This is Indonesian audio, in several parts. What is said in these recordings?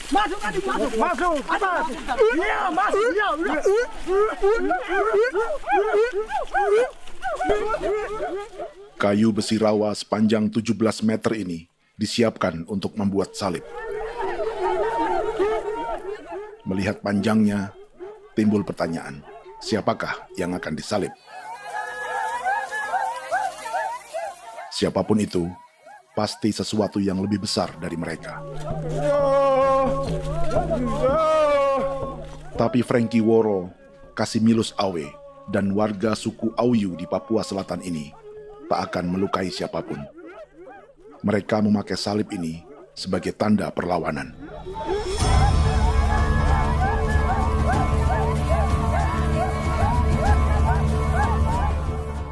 Masuk adik, masuk. Atas. Iya, masuk. Iya, udah. Kayu besi rawa sepanjang 17 meter ini disiapkan untuk membuat salib. Melihat panjangnya, timbul pertanyaan, siapakah yang akan disalib? Siapapun itu, pasti sesuatu yang lebih besar dari mereka. Tapi Frankie Woro, Casimilus Awe, dan warga suku Auyu di Papua Selatan ini tak akan melukai siapapun. Mereka memakai salib ini sebagai tanda perlawanan.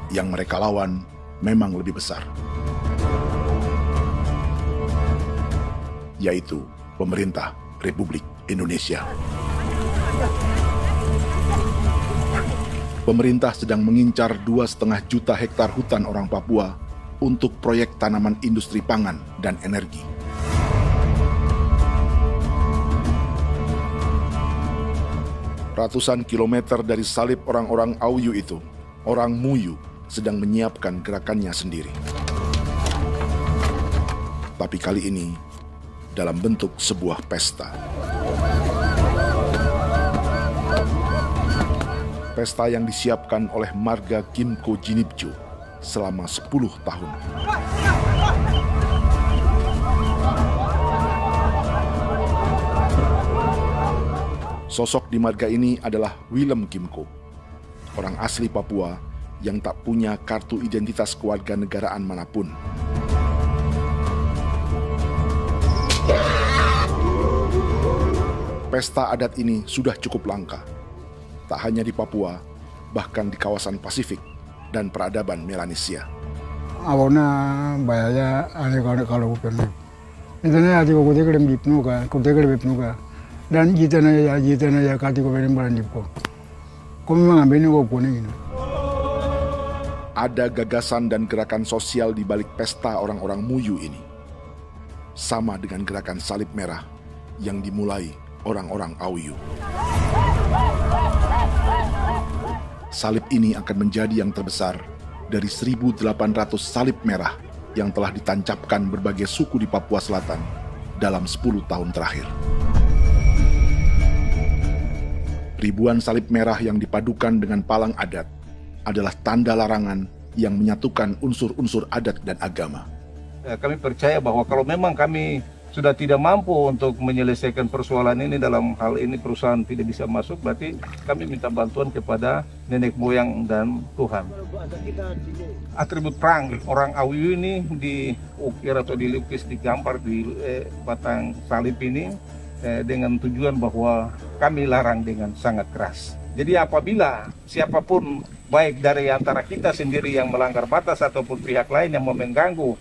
Yang mereka lawan memang lebih besar, yaitu pemerintah Republik Indonesia. Pemerintah sedang mengincar 2,5 juta hektar hutan orang Papua untuk proyek tanaman industri pangan dan energi. Ratusan kilometer dari salib orang-orang Auyu itu, orang Muyu sedang menyiapkan gerakannya sendiri. Tapi kali ini dalam bentuk sebuah pesta. Pesta yang disiapkan oleh marga Kimco Jinibju selama 10 tahun. Sosok di marga ini adalah Willem Kimco, orang asli Papua yang tak punya kartu identitas kewarganegaraan manapun. Pesta adat ini sudah cukup langka. Tak hanya di Papua, bahkan di kawasan Pasifik dan peradaban Melanesia. Awalnya bayarnya kalau bukan. Intinya hati aku dia kelem bipnuka, dan jitana ya kati ko belem baran dipo. Kami mengambil ko kuning. Ada gagasan dan gerakan sosial di balik pesta orang-orang Muyu ini. Sama dengan gerakan salib merah yang dimulai orang-orang Auyu. Salib ini akan menjadi yang terbesar dari 1.800 salib merah yang telah ditancapkan berbagai suku di Papua Selatan dalam 10 tahun terakhir. Ribuan salib merah yang dipadukan dengan palang adat adalah tanda larangan yang menyatukan unsur-unsur adat dan agama. Kami percaya bahwa kalau memang kami sudah tidak mampu untuk menyelesaikan persoalan ini, dalam hal ini perusahaan tidak bisa masuk, berarti kami minta bantuan kepada nenek moyang dan Tuhan. Atribut perang orang Auyu ini diukir atau dilukis, digambar di batang salib ini dengan tujuan bahwa kami larang dengan sangat keras. Jadi apabila siapapun, baik dari antara kita sendiri yang melanggar batas ataupun pihak lain yang mengganggu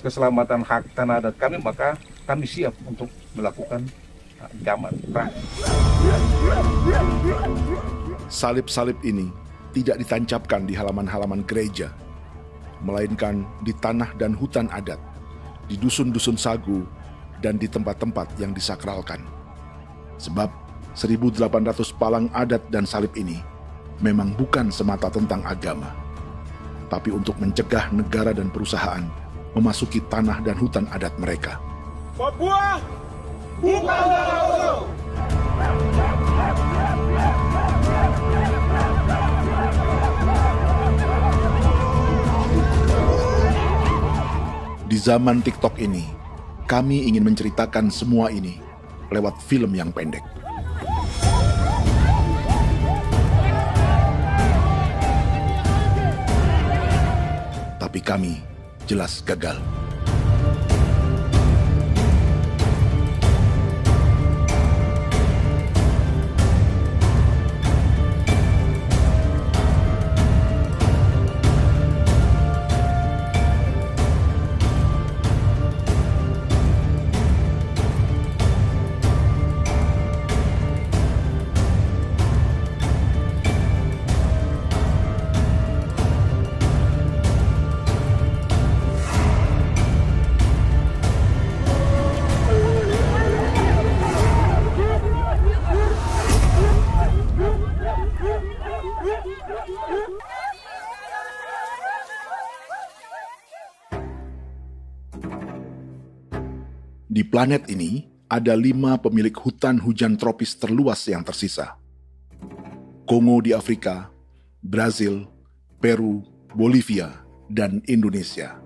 keselamatan hak tanah adat kami, maka kami siap untuk melakukan ancaman perang. Salib-salib ini tidak ditancapkan di halaman-halaman gereja, melainkan di tanah dan hutan adat, di dusun-dusun sagu, dan di tempat-tempat yang disakralkan. Sebab 1.800 palang adat dan salib ini memang bukan semata tentang agama, tapi untuk mencegah negara dan perusahaan memasuki tanah dan hutan adat mereka. Papua bukan negara kosong. Di zaman TikTok ini, kami ingin menceritakan semua ini lewat film yang pendek. Tapi kami jelas gagal. Di planet ini, ada 5 pemilik hutan hujan tropis terluas yang tersisa. Kongo di Afrika, Brazil, Peru, Bolivia, dan Indonesia.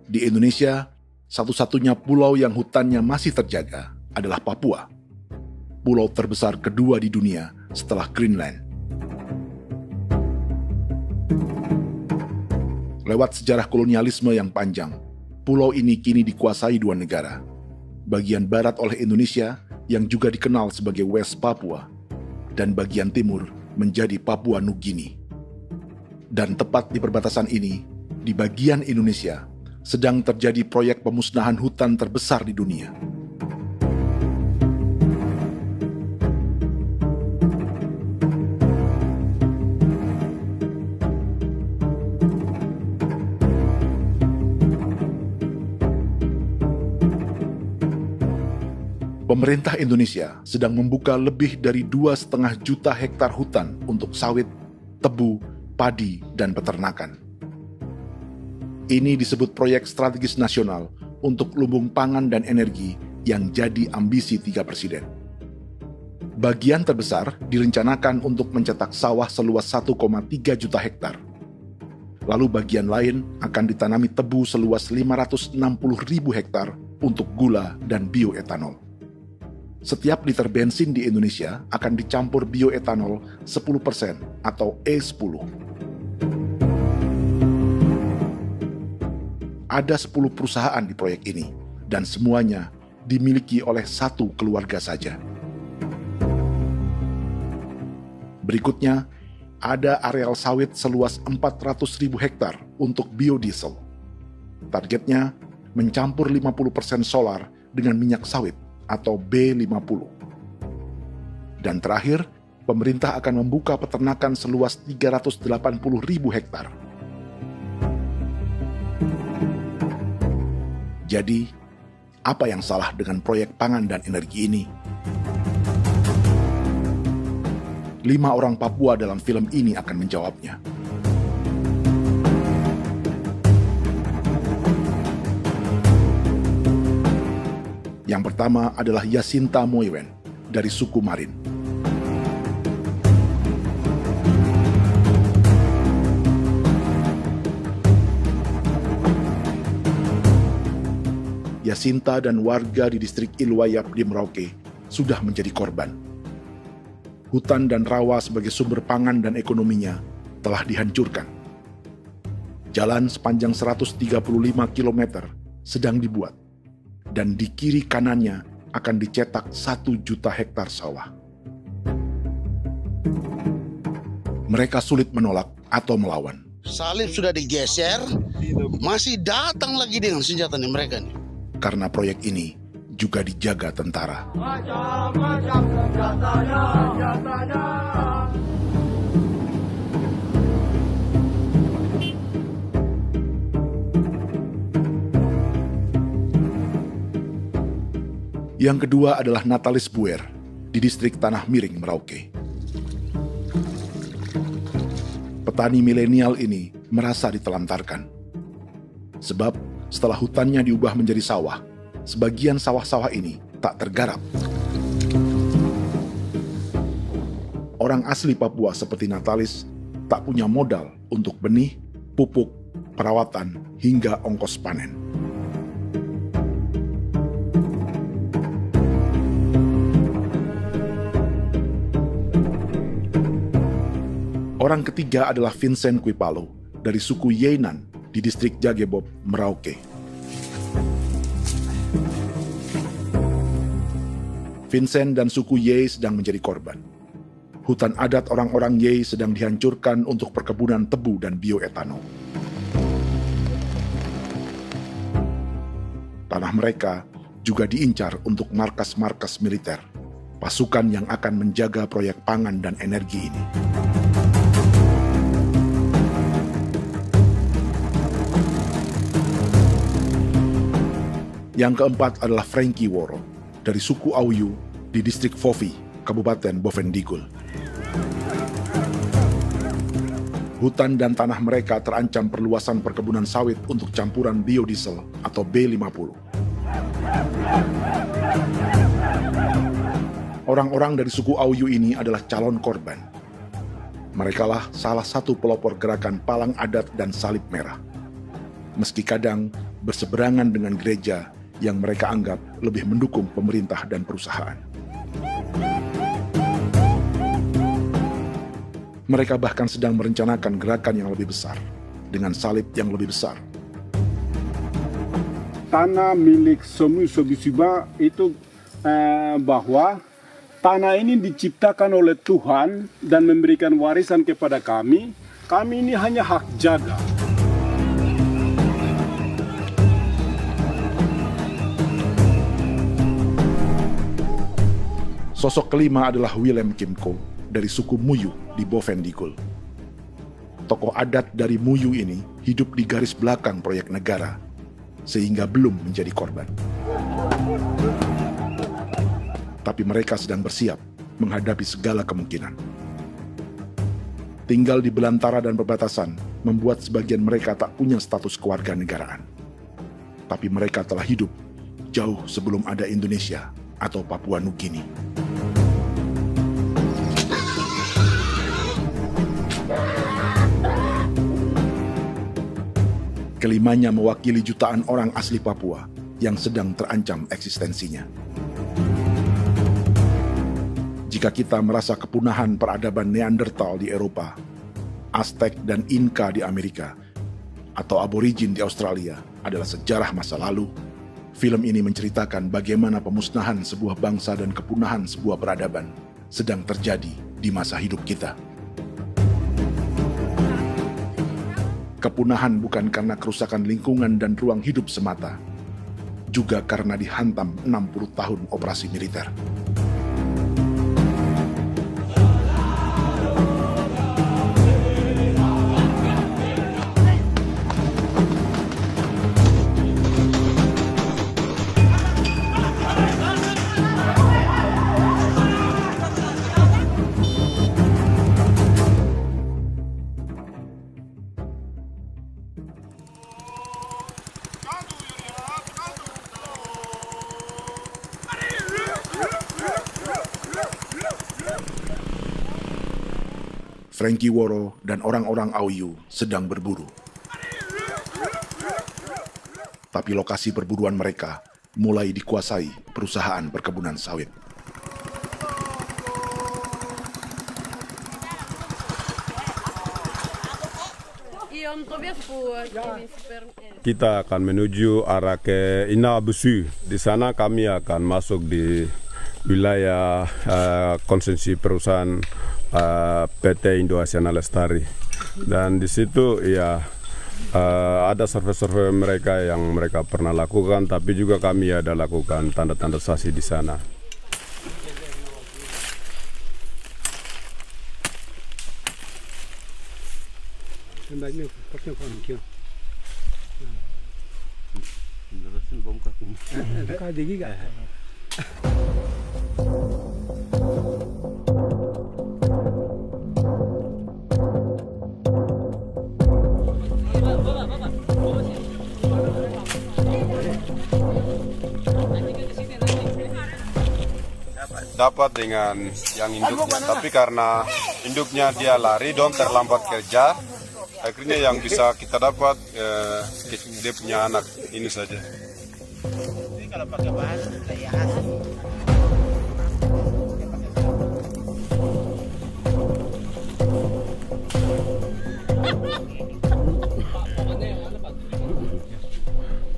Di Indonesia, satu-satunya pulau yang hutannya masih terjaga adalah Papua, pulau terbesar kedua di dunia setelah Greenland. Lewat sejarah kolonialisme yang panjang, pulau ini kini dikuasai 2 negara. Bagian barat oleh Indonesia yang juga dikenal sebagai West Papua, dan bagian timur menjadi Papua Nugini. Dan tepat di perbatasan ini, di bagian Indonesia, sedang terjadi proyek pemusnahan hutan terbesar di dunia. Pemerintah Indonesia sedang membuka lebih dari 2,5 juta hektar hutan untuk sawit, tebu, padi, dan peternakan. Ini disebut proyek strategis nasional untuk lumbung pangan dan energi yang jadi ambisi 3 presiden. Bagian terbesar direncanakan untuk mencetak sawah seluas 1,3 juta hektar. Lalu bagian lain akan ditanami tebu seluas 560.000 hektar untuk gula dan bioetanol. Setiap liter bensin di Indonesia akan dicampur bioetanol 10% atau E10. Ada 10 perusahaan di proyek ini, dan semuanya dimiliki oleh 1 keluarga saja. Berikutnya, ada areal sawit seluas 400.000 hektar untuk biodiesel. Targetnya mencampur 50% solar dengan minyak sawit atau B50. Dan terakhir, pemerintah akan membuka peternakan seluas 380.000 hektar. Jadi, apa yang salah dengan proyek pangan dan energi ini? 5 orang Papua dalam film ini akan menjawabnya. Yang pertama adalah Yasinta Moiwen dari suku Marin. Yasinta dan warga di distrik Ilwayap di Merauke sudah menjadi korban. Hutan dan rawa sebagai sumber pangan dan ekonominya telah dihancurkan. Jalan sepanjang 135 km sedang dibuat, dan di kiri kanannya akan dicetak 1 juta hektar sawah. Mereka sulit menolak atau melawan. Salib sudah digeser, masih datang lagi dengan senjata mereka nih. Karena proyek ini juga dijaga tentara. Macam-macam senjatanya. Yang kedua adalah Natalis Buer di distrik Tanah Miring, Merauke. Petani milenial ini merasa ditelantarkan. Sebab setelah hutannya diubah menjadi sawah, sebagian sawah-sawah ini tak tergarap. Orang asli Papua seperti Natalis tak punya modal untuk benih, pupuk, perawatan, hingga ongkos panen. Orang ketiga adalah Vincent Kuipalo dari suku Yenan di distrik Jagebob, Merauke. Vincent dan suku Ye sedang menjadi korban. Hutan adat orang-orang Ye sedang dihancurkan untuk perkebunan tebu dan bioetanol. Tanah mereka juga diincar untuk markas-markas militer, pasukan yang akan menjaga proyek pangan dan energi ini. Yang keempat adalah Frankie Woro dari suku Auyu di distrik Fofi, Kabupaten Bovendigul. Hutan dan tanah mereka terancam perluasan perkebunan sawit untuk campuran biodiesel atau B50. Orang-orang dari suku Auyu ini adalah calon korban. Merekalah salah satu pelopor gerakan Palang Adat dan Salib Merah. Meski kadang berseberangan dengan gereja yang mereka anggap lebih mendukung pemerintah dan perusahaan. Mereka bahkan sedang merencanakan gerakan yang lebih besar, dengan salib yang lebih besar. Tanah milik Somu Sobisiba itu bahwa tanah ini diciptakan oleh Tuhan dan memberikan warisan kepada kami. Kami ini hanya hak jaga. Sosok kelima adalah Willem Kimco dari suku Muyu di Bovendigul. Tokoh adat dari Muyu ini hidup di garis belakang proyek negara, sehingga belum menjadi korban. Tapi mereka sedang bersiap menghadapi segala kemungkinan. Tinggal di belantara dan perbatasan membuat sebagian mereka tak punya status kewarganegaraan. Tapi mereka telah hidup jauh sebelum ada Indonesia atau Papua Nugini. Kelimanya mewakili jutaan orang asli Papua yang sedang terancam eksistensinya. Jika kita merasa kepunahan peradaban Neanderthal di Eropa, Aztec dan Inca di Amerika, atau aborigin di Australia adalah sejarah masa lalu, film ini menceritakan bagaimana pemusnahan sebuah bangsa dan kepunahan sebuah peradaban sedang terjadi di masa hidup kita. Kepunahan bukan karena kerusakan lingkungan dan ruang hidup semata, juga karena dihantam 60 tahun operasi militer. Frankie Woro dan orang-orang Auyu sedang berburu. Tapi lokasi perburuan mereka mulai dikuasai perusahaan perkebunan sawit. Kita akan menuju arah ke Inabusu. Di sana kami akan masuk di wilayah konsesi perusahaan PT Indo Asiana Lestari, dan di situ ya ada survei-survei mereka yang mereka pernah lakukan, tapi juga kami ada lakukan tanda-tanda saksi di sana. Dapat dengan yang induknya, tapi karena induknya dia lari dan terlambat kerja, akhirnya yang bisa kita dapat dia punya anak ini saja. Ini kalau pakai bahan kayak asli.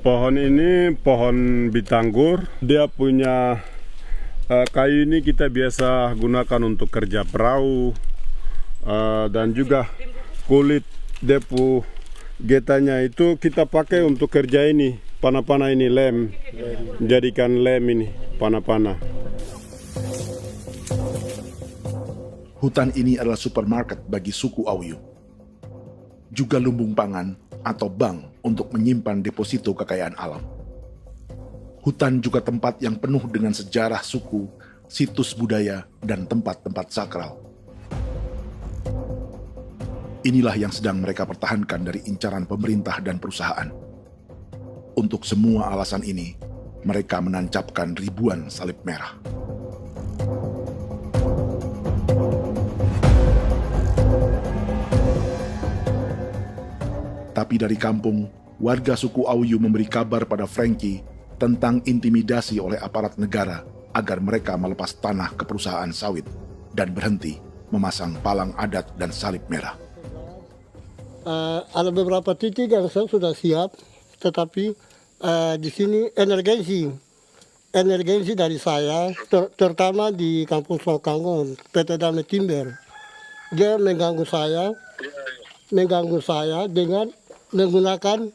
Pohon ini pohon bitanggur, dia punya kayu ini kita biasa gunakan untuk kerja perahu, dan juga kulit depu getanya itu kita pakai untuk kerja ini, panah-panah ini lem, jadikan lem ini, panah-panah. Hutan ini adalah supermarket bagi suku Auyu. Juga lumbung pangan atau bank untuk menyimpan deposito kekayaan alam. Hutan juga tempat yang penuh dengan sejarah suku, situs budaya, dan tempat-tempat sakral. Inilah yang sedang mereka pertahankan dari incaran pemerintah dan perusahaan. Untuk semua alasan ini, mereka menancapkan ribuan salib merah. Tapi dari kampung, warga suku Auyu memberi kabar pada Frankie tentang intimidasi oleh aparat negara agar mereka melepas tanah ke perusahaan sawit dan berhenti memasang palang adat dan salib merah. Ada beberapa titik yang saya sudah siap, tetapi di sini emergensi dari saya, terutama di Kampung Sokangon, PT Damai Timber. Dia mengganggu saya dengan menggunakan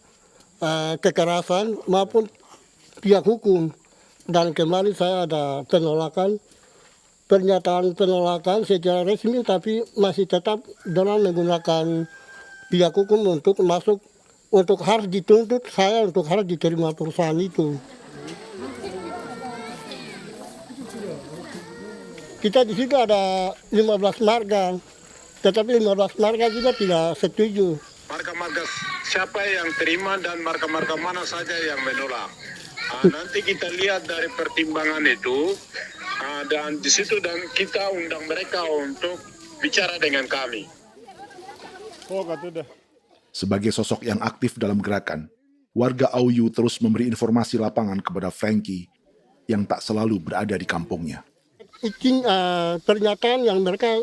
kekerasan maupun pihak hukum. Dan kemarin saya ada pernyataan penolakan secara resmi, tapi masih tetap dengan menggunakan pihak hukum untuk masuk, untuk harus dituntut saya untuk harus diterima perusahaan itu. Kita di situ ada 15 marga, tetapi 15 marga juga tidak setuju. Marga-marga siapa yang terima dan marga-marga mana saja yang menolak. Nanti kita lihat dari pertimbangan itu, dan di situ dan kita undang mereka untuk bicara dengan kami. Sebagai sosok yang aktif dalam gerakan, warga Auyu terus memberi informasi lapangan kepada Frankie yang tak selalu berada di kampungnya. Izin pernyataan yang mereka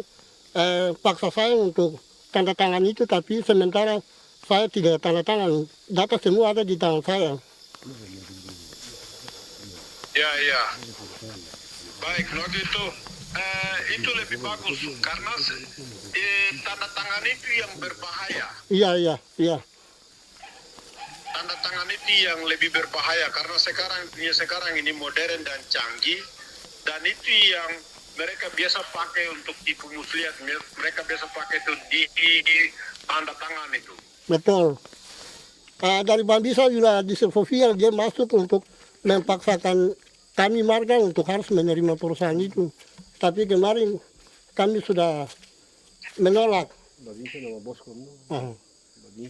paksa saya untuk tanda tangan itu, tapi sementara saya tidak tanda tangan. Data semua ada di tangan saya. Ya. Baik, kalau gitu itu lebih bagus karena tanda tangan itu yang berbahaya. Iya. Tanda tangan itu yang lebih berbahaya karena sekarang ini modern dan canggih, dan itu yang mereka biasa pakai untuk tipu muslihat. Mereka biasa pakai itu di tanda tangan itu. Betul. Dari Bambisa juga di Sofia dia masuk untuk memaksakan kami marga untuk harus menerima perusahaan itu. Tapi kemarin kami sudah menolak. Babinsa nama Bosco.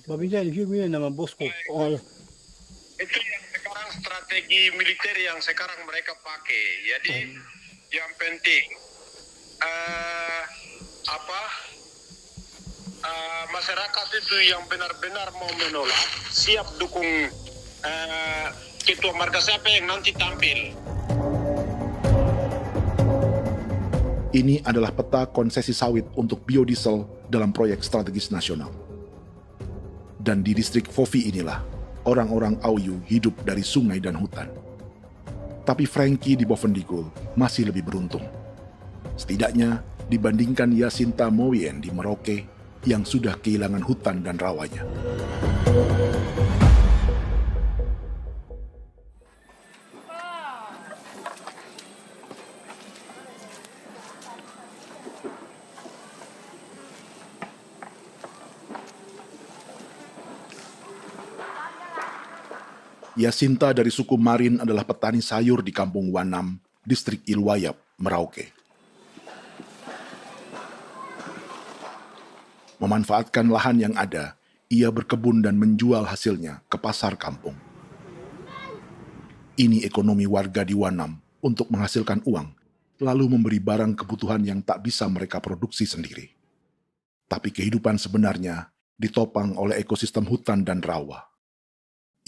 Babinsa di sini nama Bosco. Itu yang sekarang strategi militer yang sekarang mereka pakai. Jadi yang penting masyarakat itu yang benar-benar mau menolak siap dukung ketua marga siapa yang nanti tampil. Ini adalah peta konsesi sawit untuk biodiesel dalam proyek strategis nasional. Dan di distrik Fofi inilah, orang-orang Auyu hidup dari sungai dan hutan. Tapi Frankie di Bovendigul masih lebih beruntung. Setidaknya dibandingkan Yasinta Moyen di Merauke yang sudah kehilangan hutan dan rawanya. Yasinta dari suku Marin adalah petani sayur di Kampung Wanam, distrik Ilwayap, Merauke. Memanfaatkan lahan yang ada, ia berkebun dan menjual hasilnya ke pasar kampung. Ini ekonomi warga di Wanam untuk menghasilkan uang, lalu memberi barang kebutuhan yang tak bisa mereka produksi sendiri. Tapi kehidupan sebenarnya ditopang oleh ekosistem hutan dan rawa.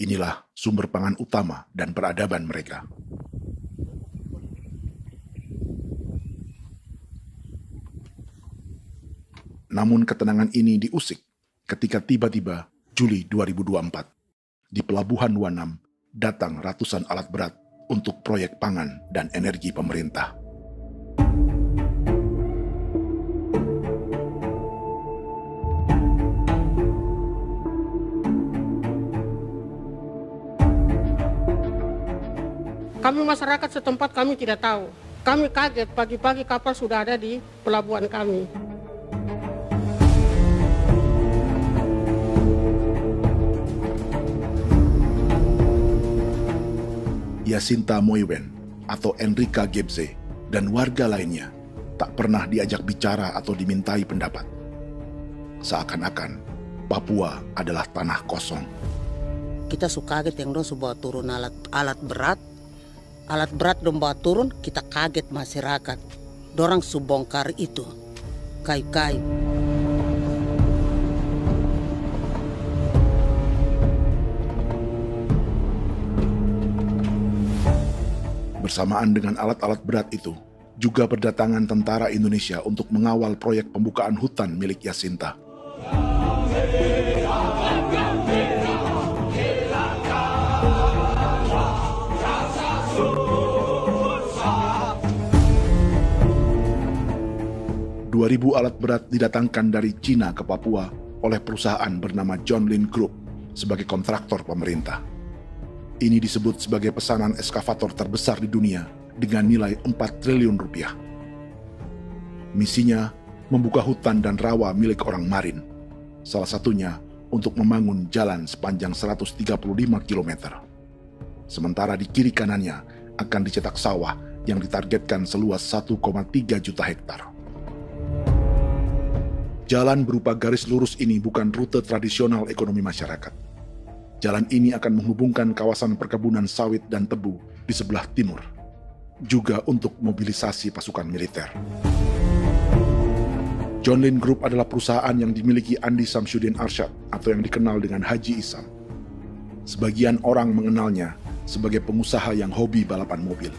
Inilah sumber pangan utama dan peradaban mereka. Namun ketenangan ini diusik ketika tiba-tiba Juli 2024, di Pelabuhan Wanam datang ratusan alat berat untuk proyek pangan dan energi pemerintah. Kami masyarakat setempat kami tidak tahu. Kami kaget pagi-pagi kapal sudah ada di pelabuhan kami. Yasinta Moywen atau Enrika Gebze dan warga lainnya tak pernah diajak bicara atau dimintai pendapat. Seakan-akan Papua adalah tanah kosong. Kita suka kaget yang dong bawa turun alat berat dong bawa turun, kita kaget masyarakat. Dorang subongkar itu kayu-kayu. Bersamaan dengan alat-alat berat itu, juga berdatangan tentara Indonesia untuk mengawal proyek pembukaan hutan milik Jacinta. Ribu alat berat didatangkan dari Cina ke Papua oleh perusahaan bernama John Lin Group sebagai kontraktor pemerintah. Ini disebut sebagai pesanan eskavator terbesar di dunia dengan nilai 4 triliun rupiah. Misinya membuka hutan dan rawa milik orang Marin, salah satunya untuk membangun jalan sepanjang 135 km. Sementara di kiri kanannya akan dicetak sawah yang ditargetkan seluas 1,3 juta hektar. Jalan berupa garis lurus ini bukan rute tradisional ekonomi masyarakat. Jalan ini akan menghubungkan kawasan perkebunan sawit dan tebu di sebelah timur, juga untuk mobilisasi pasukan militer. John Lin Group adalah perusahaan yang dimiliki Andi Samsudin Arsyad atau yang dikenal dengan Haji Isam. Sebagian orang mengenalnya sebagai pengusaha yang hobi balapan mobil.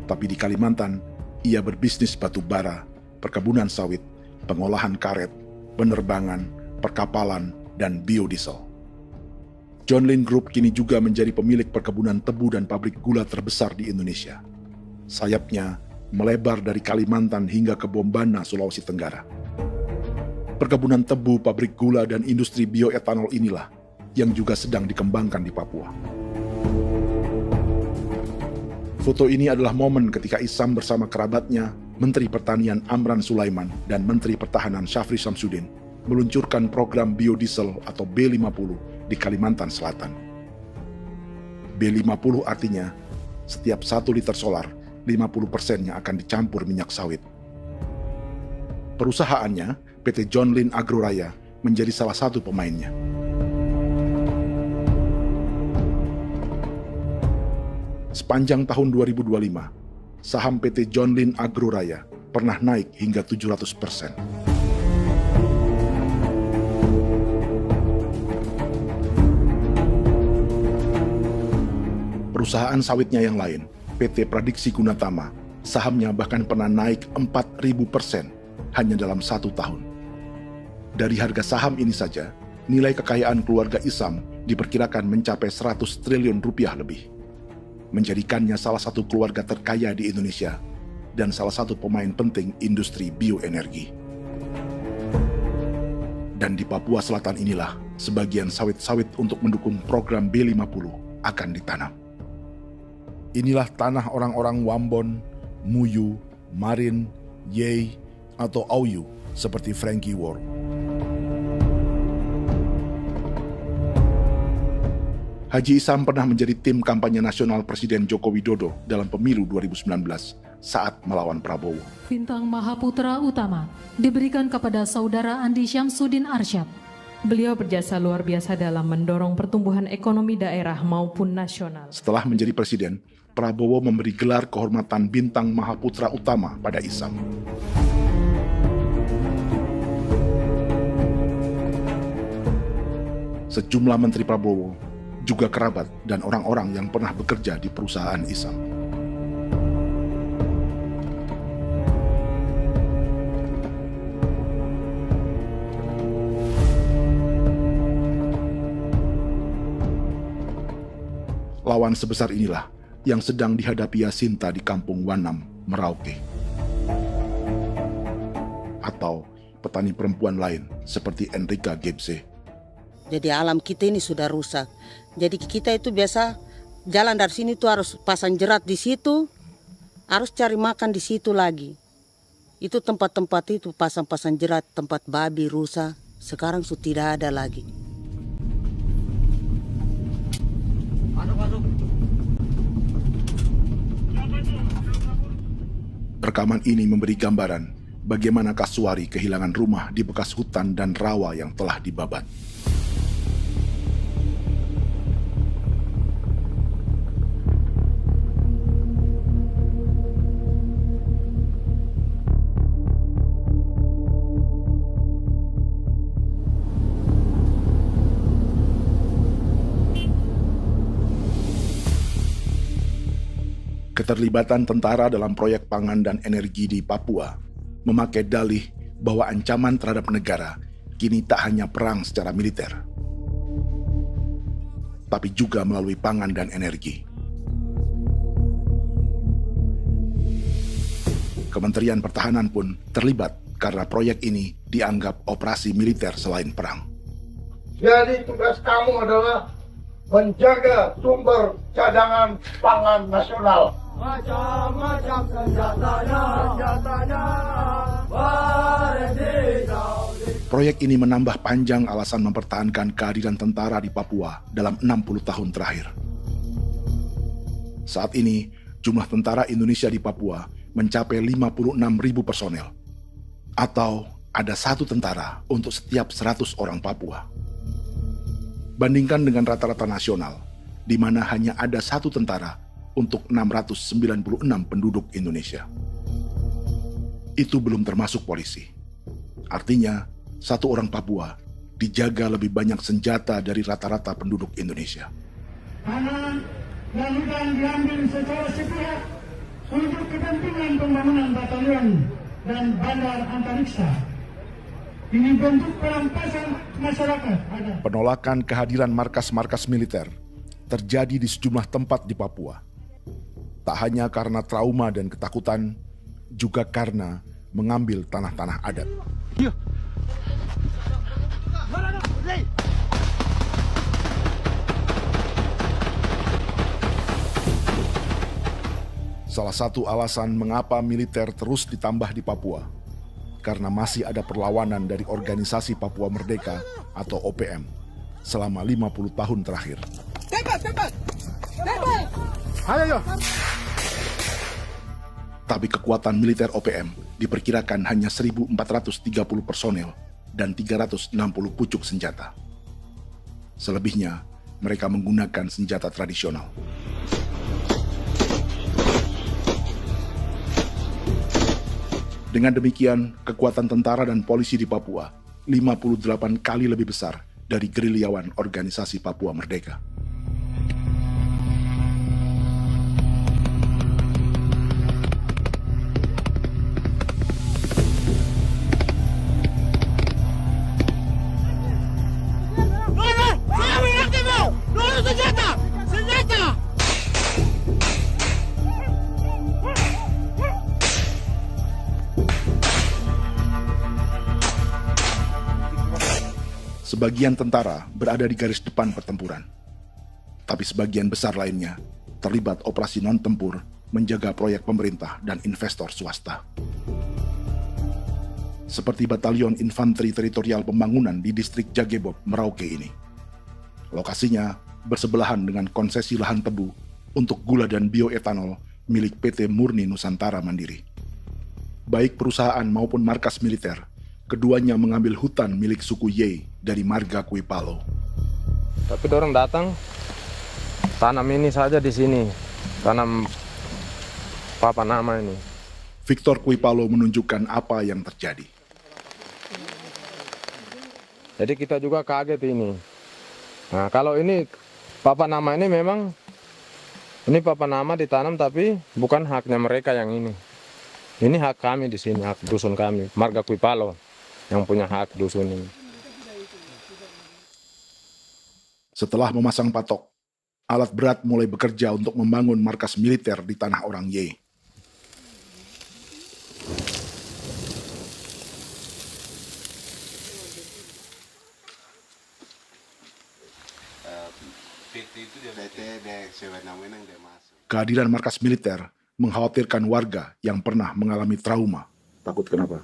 Tapi di Kalimantan, ia berbisnis batu bara, perkebunan sawit, pengolahan karet, penerbangan, perkapalan, dan biodiesel. John Lin Group kini juga menjadi pemilik perkebunan tebu dan pabrik gula terbesar di Indonesia. Sayapnya melebar dari Kalimantan hingga ke Bombana, Sulawesi Tenggara. Perkebunan tebu, pabrik gula, dan industri bioetanol inilah yang juga sedang dikembangkan di Papua. Foto ini adalah momen ketika Isam bersama kerabatnya, Menteri Pertanian Amran Sulaiman dan Menteri Pertahanan Syafri Samsudin meluncurkan program biodiesel atau B50 di Kalimantan Selatan. B50 artinya setiap 1 liter solar, 50%-nya akan dicampur minyak sawit. Perusahaannya, PT John Lin Agroraya, menjadi salah satu pemainnya. Sepanjang tahun 2025, saham PT John Lin Agroraya pernah naik hingga 700%. Perusahaan sawitnya yang lain, PT Pradiksi Gunatama, sahamnya bahkan pernah naik 4.000% hanya dalam 1 tahun. Dari harga saham ini saja, nilai kekayaan keluarga Isam diperkirakan mencapai 100 triliun rupiah lebih, menjadikannya salah satu keluarga terkaya di Indonesia dan salah satu pemain penting industri bioenergi. Dan di Papua Selatan inilah sebagian sawit-sawit untuk mendukung program B50 akan ditanam. Inilah tanah orang-orang Wambon, Muyu, Marin, Yei, atau Auyu seperti Frankie Ward. Haji Isam pernah menjadi tim kampanye nasional Presiden Joko Widodo dalam pemilu 2019 saat melawan Prabowo. Bintang Mahaputra Utama diberikan kepada Saudara Andi Syamsuddin Arsyad. Beliau berjasa luar biasa dalam mendorong pertumbuhan ekonomi daerah maupun nasional. Setelah menjadi presiden, Prabowo memberi gelar kehormatan Bintang Mahaputra Utama pada Isam. Sejumlah menteri Prabowo, juga kerabat dan orang-orang yang pernah bekerja di perusahaan Isam. Lawan sebesar inilah yang sedang dihadapi Jacinta di kampung Wanam, Merauke. Atau petani perempuan lain seperti Enrika Gebse. Jadi alam kita ini sudah rusak. Jadi kita itu biasa jalan dari sini tuh harus pasang jerat di situ, harus cari makan di situ lagi. Itu tempat-tempat itu pasang-pasang jerat, tempat babi, rusa, sekarang sudah tidak ada lagi. Rekaman ini memberi gambaran bagaimana Kasuari kehilangan rumah di bekas hutan dan rawa yang telah dibabat. Keterlibatan tentara dalam proyek pangan dan energi di Papua memakai dalih bahwa ancaman terhadap negara kini tak hanya perang secara militer, tapi juga melalui pangan dan energi. Kementerian Pertahanan pun terlibat karena proyek ini dianggap operasi militer selain perang. Jadi tugas kamu adalah menjaga sumber cadangan pangan nasional. Macam-macam senjatanya, Proyek ini menambah panjang alasan mempertahankan kehadiran tentara di Papua dalam 60 tahun terakhir. Saat ini, jumlah tentara Indonesia di Papua mencapai 56.000 personel, atau ada 1 tentara untuk setiap 100 orang Papua. Bandingkan dengan rata-rata nasional, di mana hanya ada 1 tentara untuk 696 penduduk Indonesia. Itu belum termasuk polisi. Artinya, 1 orang Papua dijaga lebih banyak senjata dari rata-rata penduduk Indonesia. Tanah dan hutan diambil secara sepihak untuk kepentingan pembangunan batalion dan bandar antariksa. Ini bentuk perampasan masyarakat. Penolakan kehadiran markas-markas militer terjadi di sejumlah tempat di Papua. Tak hanya karena trauma dan ketakutan, juga karena mengambil tanah-tanah adat. Salah satu alasan mengapa militer terus ditambah di Papua, karena masih ada perlawanan dari Organisasi Papua Merdeka atau OPM selama 50 tahun terakhir. Ayo. Tapi kekuatan militer OPM diperkirakan hanya 1.430 personel dan 360 pucuk senjata. Selebihnya, mereka menggunakan senjata tradisional. Dengan demikian, kekuatan tentara dan polisi di Papua 58 kali lebih besar dari gerilyawan Organisasi Papua Merdeka. Sebagian tentara berada di garis depan pertempuran, tapi sebagian besar lainnya terlibat operasi non-tempur menjaga proyek pemerintah dan investor swasta. Seperti Batalion Infanteri Teritorial Pembangunan di distrik Jagebob, Merauke ini. Lokasinya bersebelahan dengan konsesi lahan tebu untuk gula dan bioetanol milik PT Murni Nusantara Mandiri. Baik perusahaan maupun markas militer, keduanya mengambil hutan milik suku Ye dari marga Kuipalo. Tapi dorong datang, tanam ini saja di sini, tanam papan nama ini. Victor Kuipalo menunjukkan apa yang terjadi. Jadi kita juga kaget ini. Nah, kalau ini papan nama ini memang, ini papan nama ditanam tapi bukan haknya mereka yang ini. Ini hak kami di sini, hak dusun kami, marga Kuipalo yang punya hak dusun ini. Setelah memasang patok, alat berat mulai bekerja untuk membangun markas militer di tanah orang Ye. Kehadiran markas militer mengkhawatirkan warga yang pernah mengalami trauma. Takut kenapa?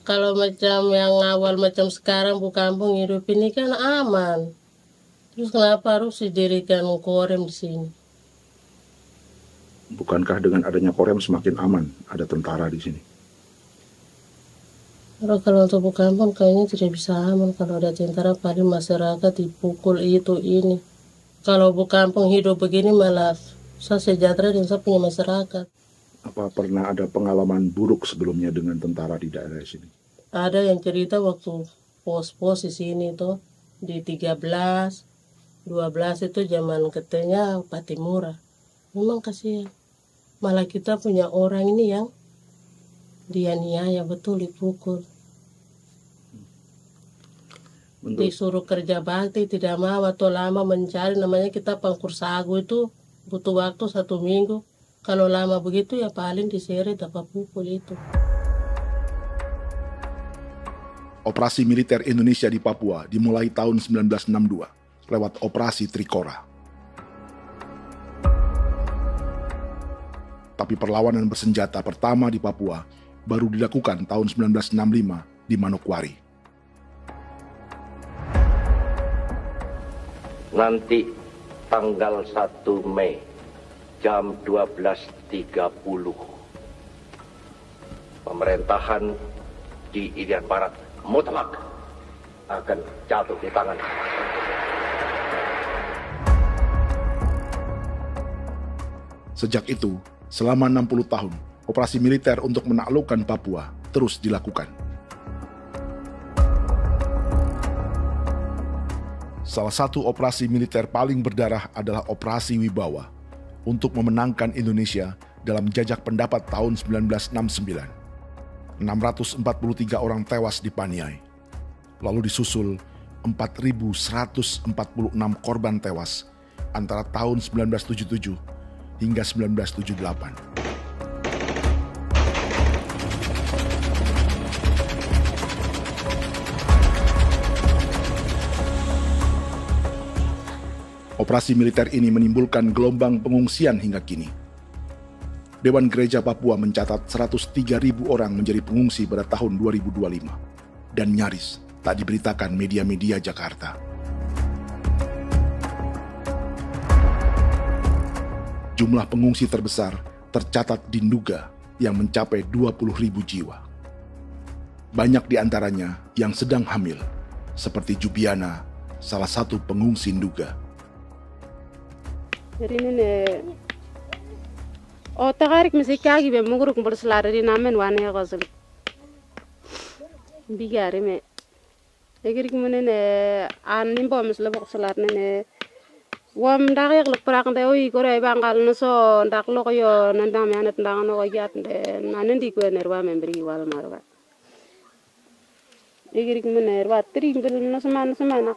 Kalau macam yang awal macam sekarang bu kampung hidup ini kan aman. Terus kenapa harus didirikan korem di sini? Bukankah dengan adanya Korem semakin aman ada tentara di sini? Kalau untuk kampung kayaknya tidak bisa aman kalau ada tentara, paling masyarakat dipukul itu ini. Kalau kampung hidup begini malah saya sejahtera dan saya punya masyarakat. Apa pernah ada pengalaman buruk sebelumnya dengan tentara di daerah sini? Ada yang cerita waktu pos-pos di sini tuh di 13, 12 itu zaman katanya Patimura. Memang kasihan. Malah kita punya orang ini yang dianiaya betul, dipukul. Disuruh kerja bakti tidak mau, atau lama mencari, namanya kita pangkur sagu itu butuh waktu 1 minggu. Kalau lama begitu ya paling diseret apa pukul itu. Operasi militer Indonesia di Papua dimulai tahun 1962 lewat Operasi Trikora. Tapi perlawanan bersenjata pertama di Papua baru dilakukan tahun 1965 di Manokwari. Nanti tanggal 1 Mei jam 12.30 pemerintahan di Irian Barat mutlak akan jatuh di tangan. Sejak itu, selama 60 tahun, operasi militer untuk menaklukkan Papua terus dilakukan. Salah satu operasi militer paling berdarah adalah Operasi Wibawa untuk memenangkan Indonesia dalam jajak pendapat tahun 1969. 643 orang tewas di Paniai. Lalu disusul 4.146 korban tewas antara tahun 1977 hingga 1978. Operasi militer ini menimbulkan gelombang pengungsian hingga kini. Dewan Gereja Papua mencatat 103.000 orang menjadi pengungsi pada tahun 2025 dan nyaris tak diberitakan media-media Jakarta. Jumlah pengungsi terbesar tercatat di Nduga yang mencapai 20.000 jiwa. Banyak di antaranya yang sedang hamil, seperti Jubiana, salah satu pengungsi Nduga. Jadi ini takarik mesti kaki be muguruk berselari di namen wane kosel. Bigari me. Egirik menene an nimbo misle bok selar nene. Wam dak yak lek prak nte oi kore bangal no so ndak lo yo nandam yanet ndang no yat nde nanen di ko nerwa membri wal marwa. Egirik menene wa tri ngel no semana.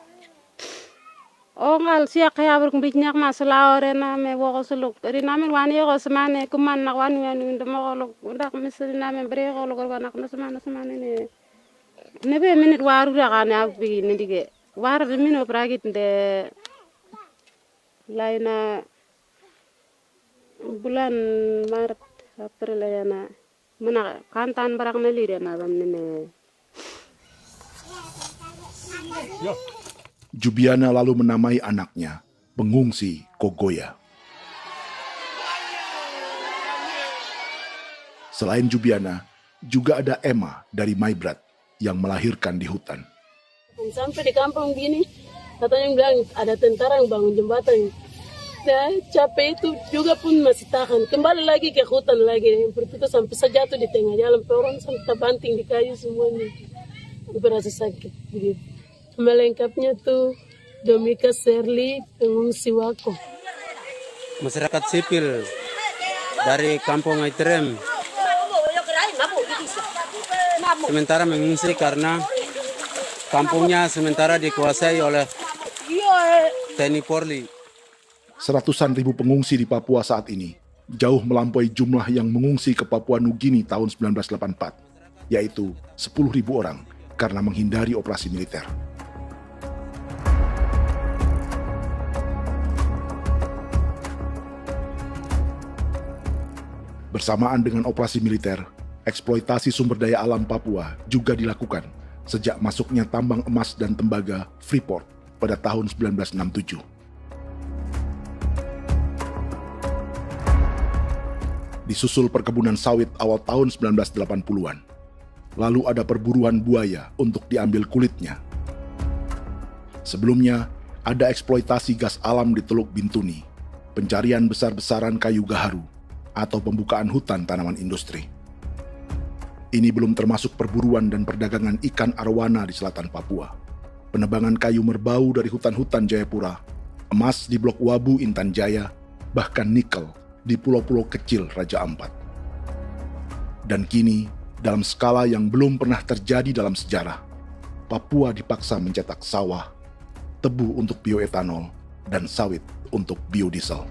Ngal siya kaya berkumpit nyak masalah orena me wako suluk. Dari namen wani ko semane kuman nak wani wani ndemo ko ndak misali namen bre ko lo ko nak no semana ne. Nebe minit waru da kan ab bi nindige. War de mino pragit de laina bulan Maret April yana mana kantan barak na lire na bam ne. Jubiana lalu menamai anaknya pengungsi Kogoya. Selain Jubiana, juga ada Emma dari Maibrat yang melahirkan di hutan. Sampai di kampung gini, katanya bilang ada tentara yang bangun jembatan. Nah, capek itu juga pun masih tahan. Kembali lagi ke hutan lagi. Seperti itu sampai sejatuh di tengah jalan. Orang sampai terbanting di kayu semuanya. Berasa sakit begitu. Melengkapnya tuh Domika Serli, pengungsi Wako. Masyarakat sipil dari kampung Aitrem sementara mengungsi karena kampungnya sementara dikuasai oleh TNI Polri. Seratusan ribu pengungsi di Papua saat ini jauh melampaui jumlah yang mengungsi ke Papua Nugini tahun 1984, yaitu 10.000 orang karena menghindari operasi militer. Bersamaan dengan operasi militer, eksploitasi sumber daya alam Papua juga dilakukan sejak masuknya tambang emas dan tembaga Freeport pada tahun 1967. Disusul perkebunan sawit awal tahun 1980-an. Lalu ada perburuan buaya untuk diambil kulitnya. Sebelumnya, ada eksploitasi gas alam di Teluk Bintuni, pencarian besar-besaran kayu gaharu, atau pembukaan hutan tanaman industri. Ini belum termasuk perburuan dan perdagangan ikan arwana di selatan Papua, penebangan kayu merbau dari hutan-hutan Jayapura, emas di Blok Wabu Intan Jaya, bahkan nikel di pulau-pulau kecil Raja Ampat. Dan kini, dalam skala yang belum pernah terjadi dalam sejarah, Papua dipaksa mencetak sawah, tebu untuk bioetanol, dan sawit untuk biodiesel.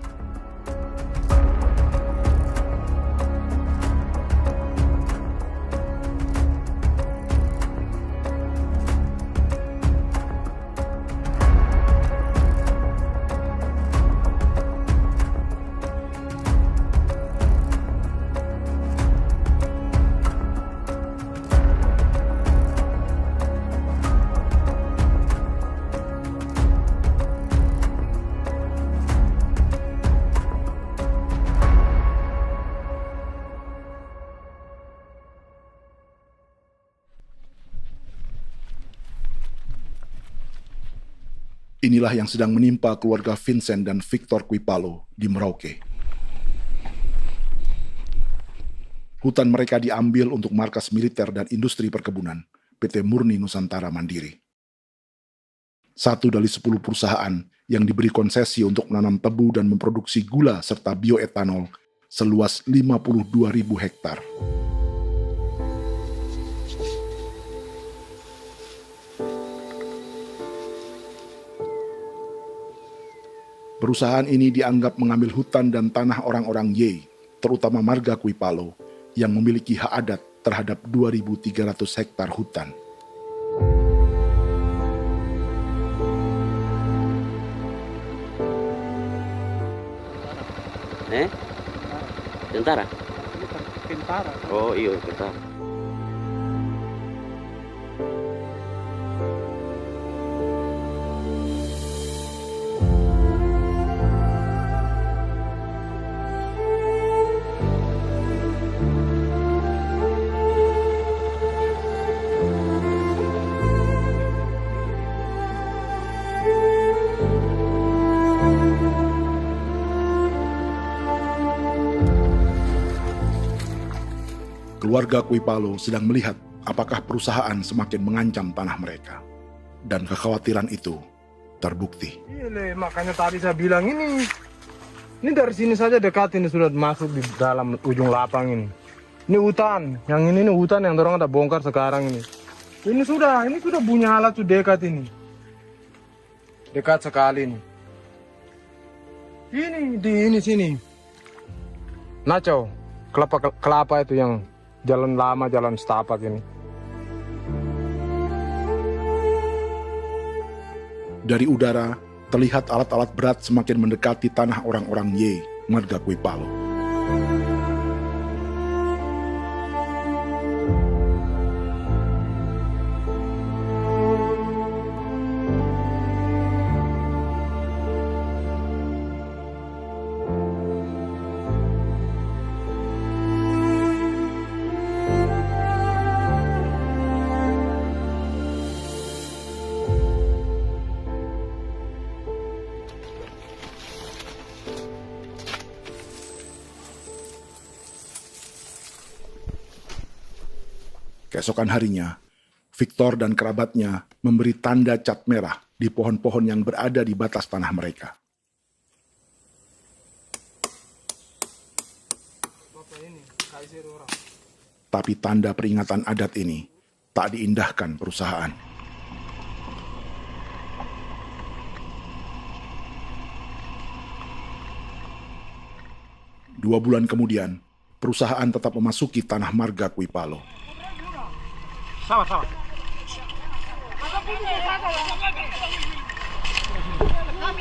Inilah yang sedang menimpa keluarga Vincent dan Victor Kuipalo di Merauke. Hutan mereka diambil untuk markas militer dan industri perkebunan, PT Murni Nusantara Mandiri. 1 dari 10 perusahaan yang diberi konsesi untuk menanam tebu dan memproduksi gula serta bioetanol seluas 52.000 hektar. Perusahaan ini dianggap mengambil hutan dan tanah orang-orang Ye, terutama marga Kuipalo, yang memiliki hak adat terhadap 2.300 hektar hutan. Tentara? Tentara. Oh iya, tentara. Keluarga Kuipalo sedang melihat apakah perusahaan semakin mengancam tanah mereka. Dan kekhawatiran itu terbukti. Iya, makanya tadi saya bilang ini dari sini saja dekat, ini sudah masuk di dalam ujung lapang ini. Ini hutan, yang ini hutan yang orang ada bongkar sekarang ini. Ini sudah punya alat sudah dekat ini. Dekat sekali ini. Ini di sini. Nacau, kelapa itu yang jalan lama, jalan setapak ini. Dari udara, terlihat alat-alat berat semakin mendekati tanah orang-orang Ye, marga Kuipalo. Keesokan harinya, Victor dan kerabatnya memberi tanda cat merah di pohon-pohon yang berada di batas tanah mereka. Tapi tanda peringatan adat ini tak diindahkan perusahaan. Dua bulan kemudian, perusahaan tetap memasuki tanah marga Kuipalo. Sama. Kami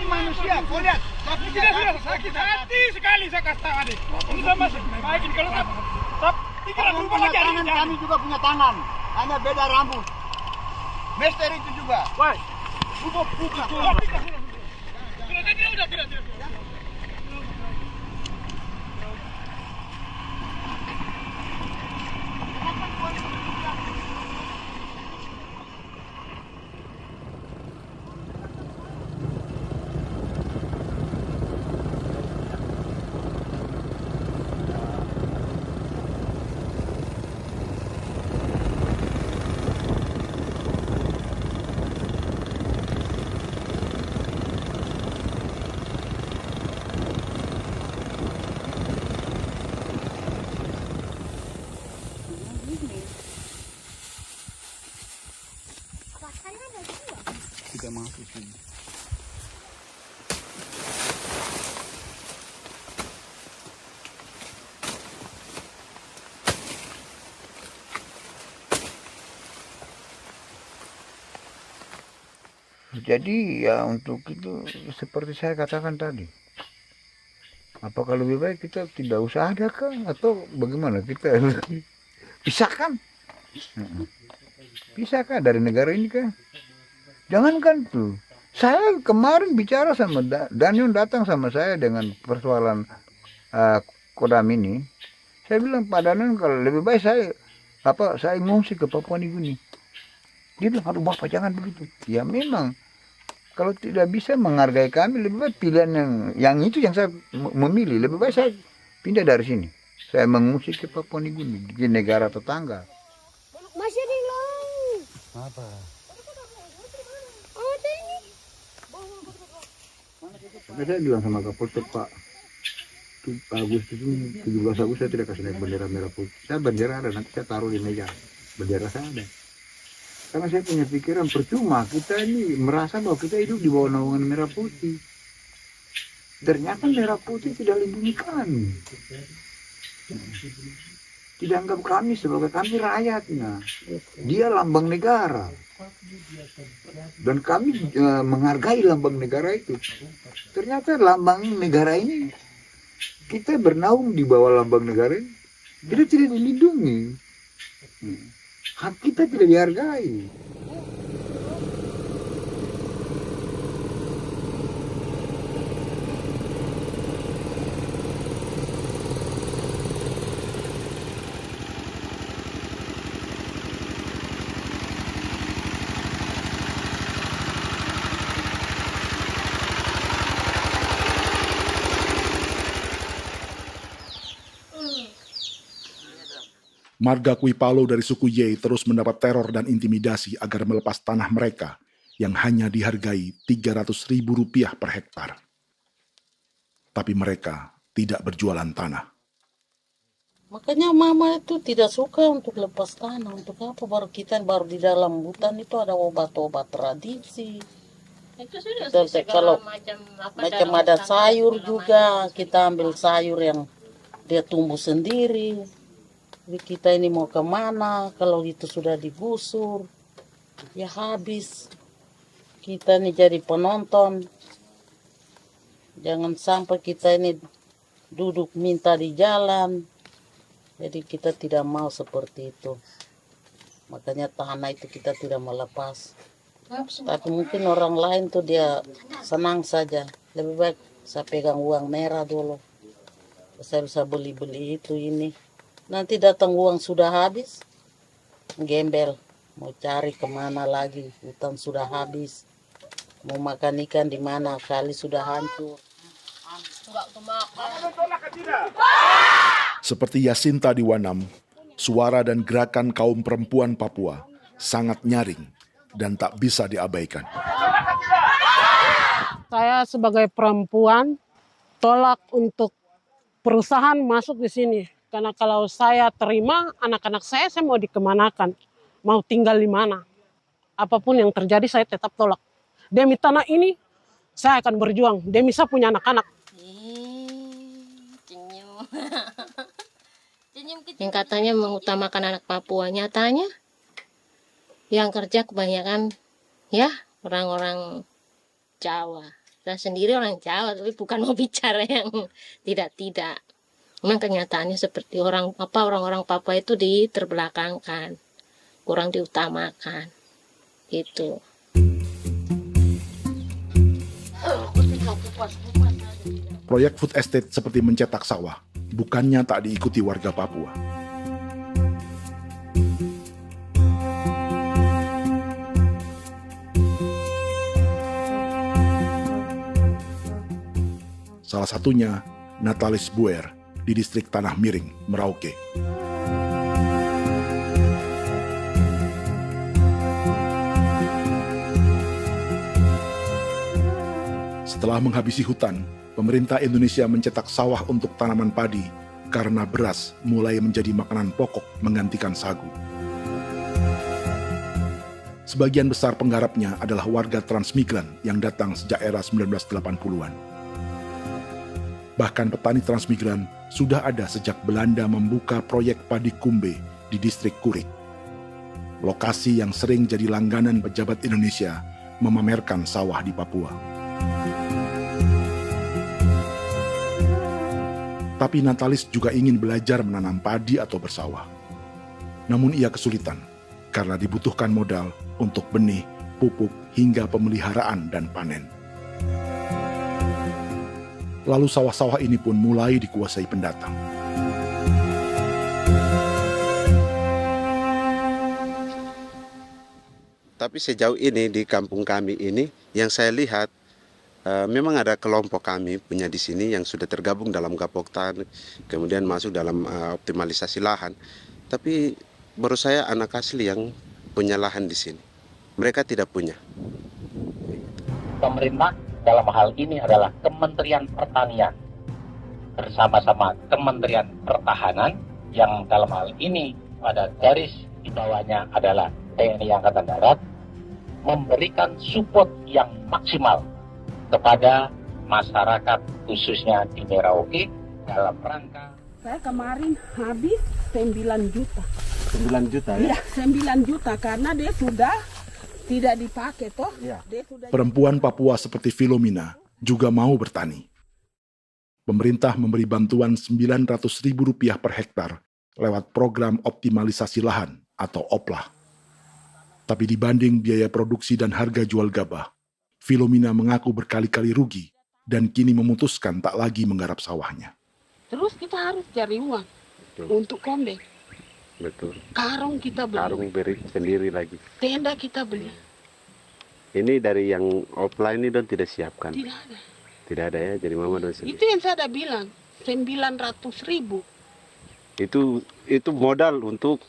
manusia, kau lihat. Tapi tidak sudah sakit hati sekali saya katakan tadi. Ini sama baik ini kalau tidak berubah lagi tangan. Kami juga punya tangan, hanya beda rambut. Mister itu juga. Woi, buka. Tidak. Jadi ya untuk itu seperti saya katakan tadi, apakah lebih baik kita tidak usah ada kah atau bagaimana, kita pisahkan, pisahkan dari negara ini kah? Jangankan tuh, saya kemarin bicara sama Daniel, datang sama saya dengan persoalan Kodam ini. Saya bilang, Pak Daniel, kalau lebih baik saya ngungsi ke Papua Nugini. Dia bilang, aduh Bapak jangan begitu. Ya memang, kalau tidak bisa menghargai kami, lebih baik pilihan yang itu yang saya memilih. Lebih baik saya pindah dari sini. Saya mengungsi ke Papua Nugini, di negara tetangga. Masih di long. Apa? Saya bilang sama Kapolsek, Pak, Agustus ini, 17 Agustus saya tidak kasih naik bendera merah putih. Saya bendera ada, nanti saya taruh di meja. Bendera saya ada. Karena saya punya pikiran percuma kita ini merasa bahwa kita hidup di bawah naungan merah putih. Ternyata merah putih tidak lindungi kami. Tidak anggap kami sebagai kami rakyatnya. Dia lambang negara. Dan kami menghargai lambang negara itu. Ternyata lambang negara ini, kita bernaung di bawah lambang negara ini, kita tidak dilindungi. Hak kita tidak dihargai. Marga Kuipalo dari suku Ye terus mendapat teror dan intimidasi agar melepas tanah mereka yang hanya dihargai Rp300.000 per hektar. Tapi mereka tidak berjualan tanah. Makanya mama itu tidak suka untuk lepas tanah. Untuk apa? Baru di dalam hutan itu ada obat-obat tradisi. Itu sudah Kalau macam ada sayur juga, kita ambil sayur yang dia tumbuh sendiri. Jadi kita ini mau kemana, kalau itu sudah digusur, ya habis. Kita ini jadi penonton. Jangan sampai kita ini duduk minta di jalan. Jadi kita tidak mau seperti itu. Makanya tanah itu kita tidak melepas. Tapi mungkin orang lain tuh dia senang saja. Lebih baik saya pegang uang merah dulu. Saya bisa beli-beli itu ini. Nanti datang uang sudah habis, gembel, mau cari kemana lagi, hutan sudah habis, mau makan ikan di mana, kali sudah hancur. Seperti Yasinta di Wanam, suara dan gerakan kaum perempuan Papua sangat nyaring dan tak bisa diabaikan. Saya sebagai perempuan tolak untuk perusahaan masuk di sini. Karena kalau saya terima anak-anak saya mau dikemanakan, mau tinggal di mana. Apapun yang terjadi saya tetap tolak. Demi tanah ini saya akan berjuang, demi saya punya anak-anak. Yang katanya mengutamakan anak Papua, nyatanya yang kerja kebanyakan ya orang-orang Jawa. Saya sendiri orang Jawa, tapi bukan mau bicara yang tidak-tidak. Memang kenyataannya seperti orang-orang Papua itu diterbelakangkan, kurang diutamakan, gitu. Proyek food estate seperti mencetak sawah, bukannya tak diikuti warga Papua. Salah satunya Natalis Buer di distrik Tanah Miring, Merauke. Setelah menghabisi hutan, pemerintah Indonesia mencetak sawah untuk tanaman padi karena beras mulai menjadi makanan pokok menggantikan sagu. Sebagian besar penggarapnya adalah warga transmigran yang datang sejak era 1980-an. Bahkan petani transmigran sudah ada sejak Belanda membuka proyek padi kumbe di distrik Kurik. Lokasi yang sering jadi langganan pejabat Indonesia memamerkan sawah di Papua. Tapi Natalis juga ingin belajar menanam padi atau bersawah. Namun ia kesulitan karena dibutuhkan modal untuk benih, pupuk, hingga pemeliharaan dan panen. Lalu sawah-sawah ini pun mulai dikuasai pendatang. Tapi sejauh ini di kampung kami ini yang saya lihat memang ada kelompok kami punya di sini yang sudah tergabung dalam Gapoktan, kemudian masuk dalam optimalisasi lahan. Tapi baru saya anak asli yang punya lahan di sini. Mereka tidak punya. Pemerintah dalam hal ini adalah Kementerian Pertanian bersama-sama Kementerian Pertahanan yang dalam hal ini pada garis di bawahnya adalah TNI Angkatan Darat, memberikan support yang maksimal kepada masyarakat khususnya di Merauke dalam rangka. Saya kemarin habis 9 juta. 9 juta ya? Iya, 9 juta karena dia sudah tidak dipakai toh. Ya. Perempuan Papua seperti Filomina juga mau bertani. Pemerintah memberi bantuan Rp900.000 per hektar lewat program optimalisasi lahan atau OPLAH. Tapi dibanding biaya produksi dan harga jual gabah, Filomina mengaku berkali-kali rugi dan kini memutuskan tak lagi menggarap sawahnya. Terus kita harus cari uang untuk kombeng. Betul. Karung kita beli. Karung beri sendiri lagi. Tenda kita beli. Ini dari yang offline ini don tidak siapkan. Tidak ada. Tidak ada ya, jadi mama don sendiri. Itu yang saya udah bilang, 900.000. Itu modal untuk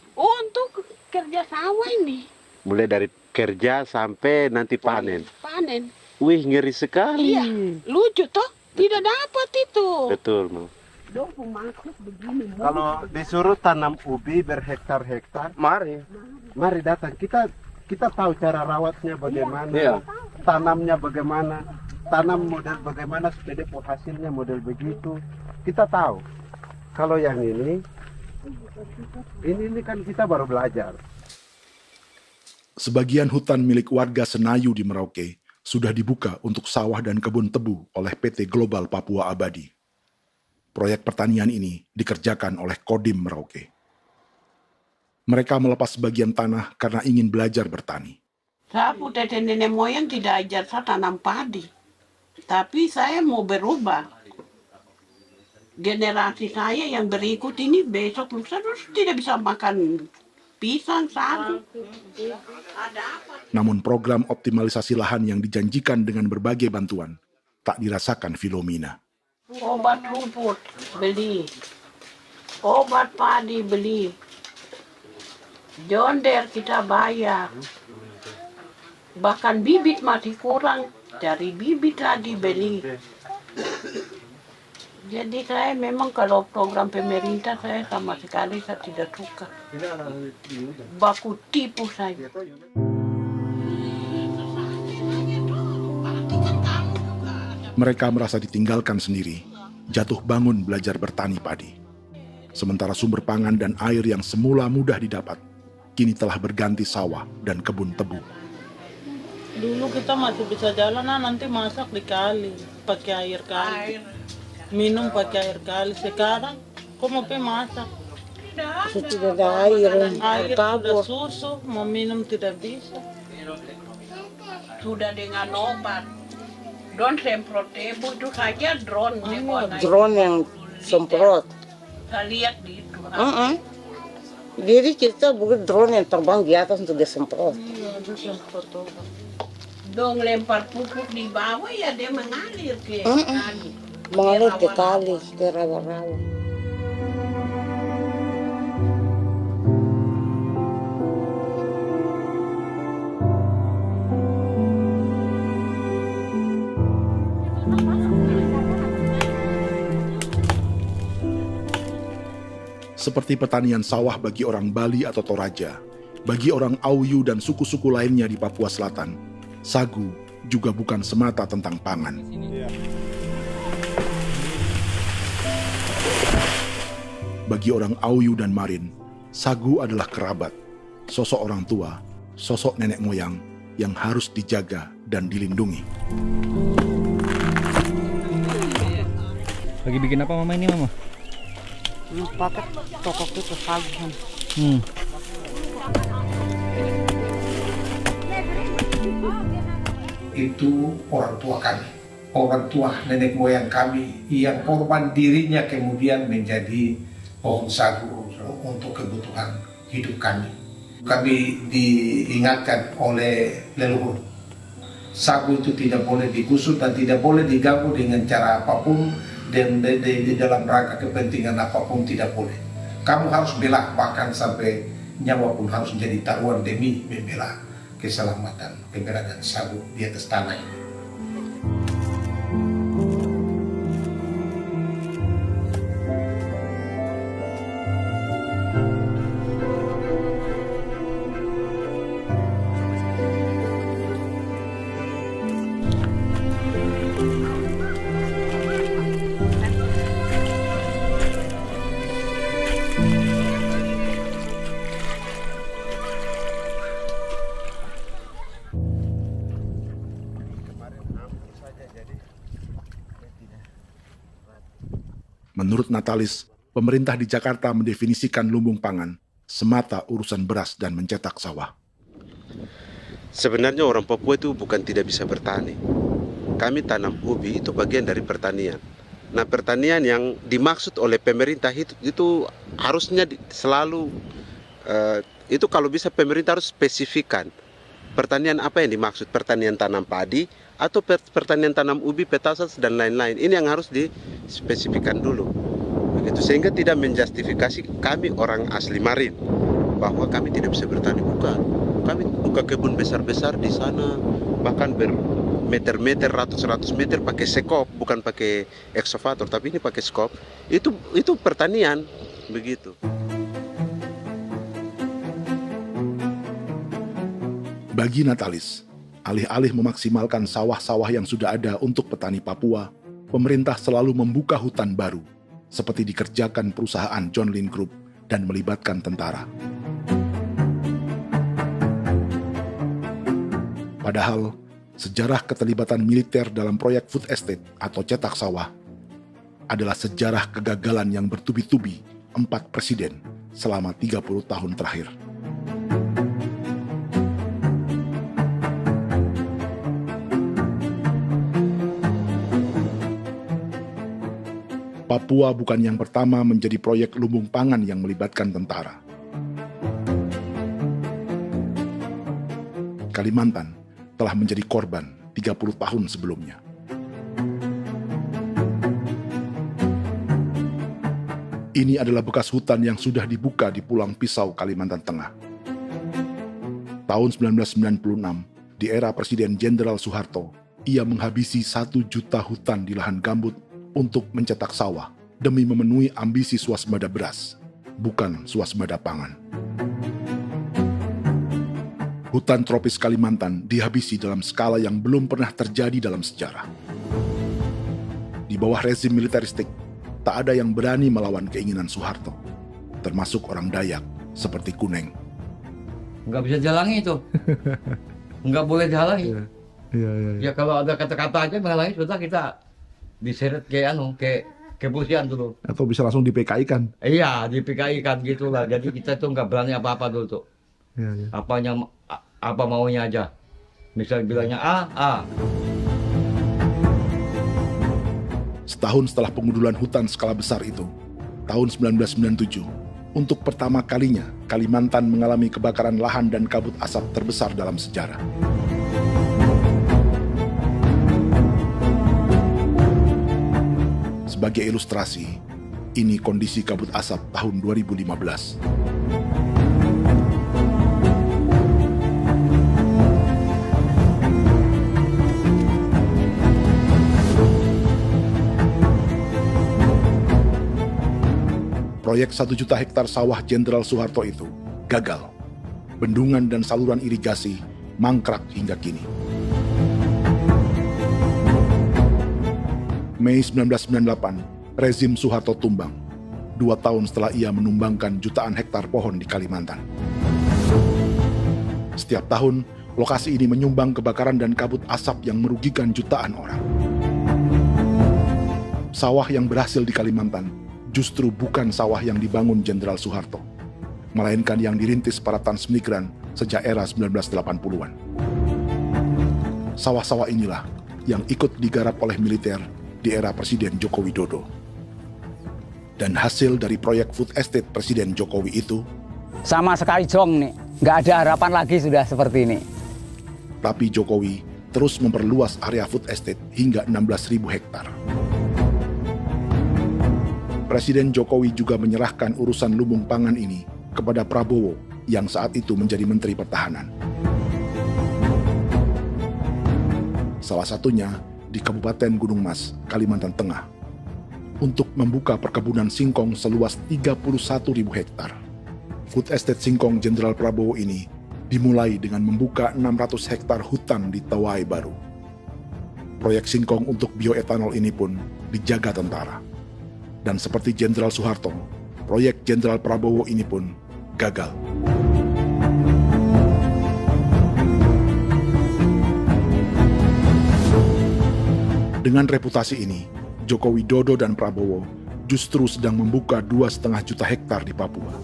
kerja sawah ini. Mulai dari kerja sampai nanti panen. Panen. Wih, ngeri sekali. Iya, lucu toh? Tidak dapat itu. Betul, Mam. Kalau disuruh tanam ubi berhektar-hektar, mari datang. Kita tahu cara rawatnya bagaimana, iya. Tanamnya bagaimana, tanam model bagaimana supaya hasilnya model begitu. Kita tahu. Kalau yang ini kan kita baru belajar. Sebagian hutan milik warga Senayu di Merauke sudah dibuka untuk sawah dan kebun tebu oleh PT Global Papua Abadi. Proyek pertanian ini dikerjakan oleh Kodim Merauke. Mereka melepas sebagian tanah karena ingin belajar bertani. Saya punya nenek moyang tidak ajar saya tanam padi. Tapi saya mau berubah. Generasi saya yang berikut ini besok lusa tidak bisa makan pisang, sagu. Namun program optimalisasi lahan yang dijanjikan dengan berbagai bantuan tak dirasakan Filomina. Obat rumput beli, obat padi beli, jonder kita bayar, bahkan bibit masih kurang, cari bibit lagi beli. Jadi saya memang kalau program pemerintah saya sama sekali saya tidak suka. Baku tipu saya. Mereka merasa ditinggalkan sendiri, jatuh bangun belajar bertani padi. Sementara sumber pangan dan air yang semula mudah didapat, kini telah berganti sawah dan kebun tebu. Dulu kita masih bisa jalan, nanti masak di kali, pakai air kali. Minum pakai air kali. Sekarang, kok mau masak? Tidak ada air. Air sudah susu, mau minum tidak bisa. Sudah dengan obat. Drone semprot tebu itu saja drone. Drone yang semprot. Saya lihat di itu. Jadi kita bukan drone yang terbang di atas untuk disemprot. Iya, itu semprot obat. Dong lempar pupuk di bawah ya dia mengalir ke kali. Mengalir ke kali, ke rawa-rawa. Seperti pertanian sawah bagi orang Bali atau Toraja, bagi orang Auyu dan suku-suku lainnya di Papua Selatan, sagu juga bukan semata tentang pangan. Bagi orang Auyu dan Marin, sagu adalah kerabat, sosok orang tua, sosok nenek moyang yang harus dijaga dan dilindungi. Lagi bikin apa mama ini mama? Pakai toko itu sagu. Itu orang tua kami, orang tua nenek moyang kami yang korban dirinya kemudian menjadi pohon sagu untuk kebutuhan hidup kami. Kami diingatkan oleh leluhur, sagu itu tidak boleh digusur dan tidak boleh diganggu dengan cara apapun, dan di dalam rangka kepentingan apapun tidak boleh. Kamu harus bela, bahkan sampai nyawa pun harus menjadi taruhan demi membela keselamatan keberadaan sagu di atas tanah ini. Menurut Natalis, pemerintah di Jakarta mendefinisikan lumbung pangan semata urusan beras dan mencetak sawah. Sebenarnya orang Papua itu bukan tidak bisa bertani. Kami tanam ubi itu bagian dari pertanian. Nah, pertanian yang dimaksud oleh pemerintah itu harusnya selalu itu kalau bisa pemerintah harus spesifikkan pertanian apa yang dimaksud, pertanian tanam padi atau pertanian tanam ubi, petasan dan lain-lain. Ini yang harus dispesifikkan dulu. Begitu, sehingga tidak menjustifikasi kami orang asli Marin bahwa kami tidak bisa bertani. Bukan. Kami buka kebun besar-besar di sana, bahkan bermeter-meter, ratus-ratus meter pakai sekop, bukan pakai ekskavator, tapi ini pakai skop. Itu pertanian, begitu. Bagi Natalis, alih-alih memaksimalkan sawah-sawah yang sudah ada untuk petani Papua, pemerintah selalu membuka hutan baru, seperti dikerjakan perusahaan John Lynn Group dan melibatkan tentara. Padahal, sejarah keterlibatan militer dalam proyek food estate atau cetak sawah adalah sejarah kegagalan yang bertubi-tubi 4 presiden selama 30 tahun terakhir. Papua bukan yang pertama menjadi proyek lumbung pangan yang melibatkan tentara. Kalimantan telah menjadi korban 30 tahun sebelumnya. Ini adalah bekas hutan yang sudah dibuka di Pulang Pisau, Kalimantan Tengah. Tahun 1996, di era Presiden Jenderal Soeharto, ia menghabisi 1 juta hutan di lahan gambut untuk mencetak sawah demi memenuhi ambisi swasembada beras, bukan swasembada pangan. Hutan tropis Kalimantan dihabisi dalam skala yang belum pernah terjadi dalam sejarah. Di bawah rezim militeristik, tak ada yang berani melawan keinginan Soeharto, termasuk orang Dayak seperti Kuneng. Nggak bisa jalangi itu. Nggak boleh dihalangi. Ya kalau ada kata-kata aja menghalangi, sudah kita diseret ke kepolisian dulu. Atau bisa langsung di PKI-kan. Iya, di PKI-kan gitulah. Jadi kita tuh nggak berani apa-apa dulu tuh. Apa maunya aja. Misal bilangnya A. Setahun setelah pengundulan hutan skala besar itu, tahun 1997, untuk pertama kalinya Kalimantan mengalami kebakaran lahan dan kabut asap terbesar dalam sejarah. Sebagai ilustrasi, ini kondisi kabut asap tahun 2015. Proyek 1 juta hektar sawah Jenderal Soeharto itu gagal. Bendungan dan saluran irigasi mangkrak hingga kini. Mei 1998, rezim Soeharto tumbang, 2 tahun setelah ia menumbangkan jutaan hektar pohon di Kalimantan. Setiap tahun, Lokasi ini menyumbang kebakaran dan kabut asap yang merugikan jutaan orang. Sawah yang berhasil di Kalimantan justru bukan sawah yang dibangun Jenderal Soeharto, melainkan yang dirintis para transmigran sejak era 1980-an. Sawah-sawah inilah yang ikut digarap oleh militer di era Presiden Joko Widodo. Dan hasil dari proyek food estate Presiden Jokowi itu sama sekali jong nih, nggak ada harapan lagi sudah seperti ini. Tapi Jokowi terus memperluas area food estate hingga 16.000 hektar. Presiden Jokowi juga menyerahkan urusan lumbung pangan ini kepada Prabowo yang saat itu menjadi Menteri Pertahanan. Salah satunya di Kabupaten Gunung Mas, Kalimantan Tengah, untuk membuka perkebunan singkong seluas 31.000 hektar. Food Estate Singkong Jenderal Prabowo ini dimulai dengan membuka 600 hektar hutan di Tawai Baru. Proyek singkong untuk bioetanol ini pun dijaga tentara. Dan seperti Jenderal Soeharto, proyek Jenderal Prabowo ini pun gagal. Dengan reputasi ini, Joko Widodo dan Prabowo justru sedang membuka 2,5 juta hektar di Papua.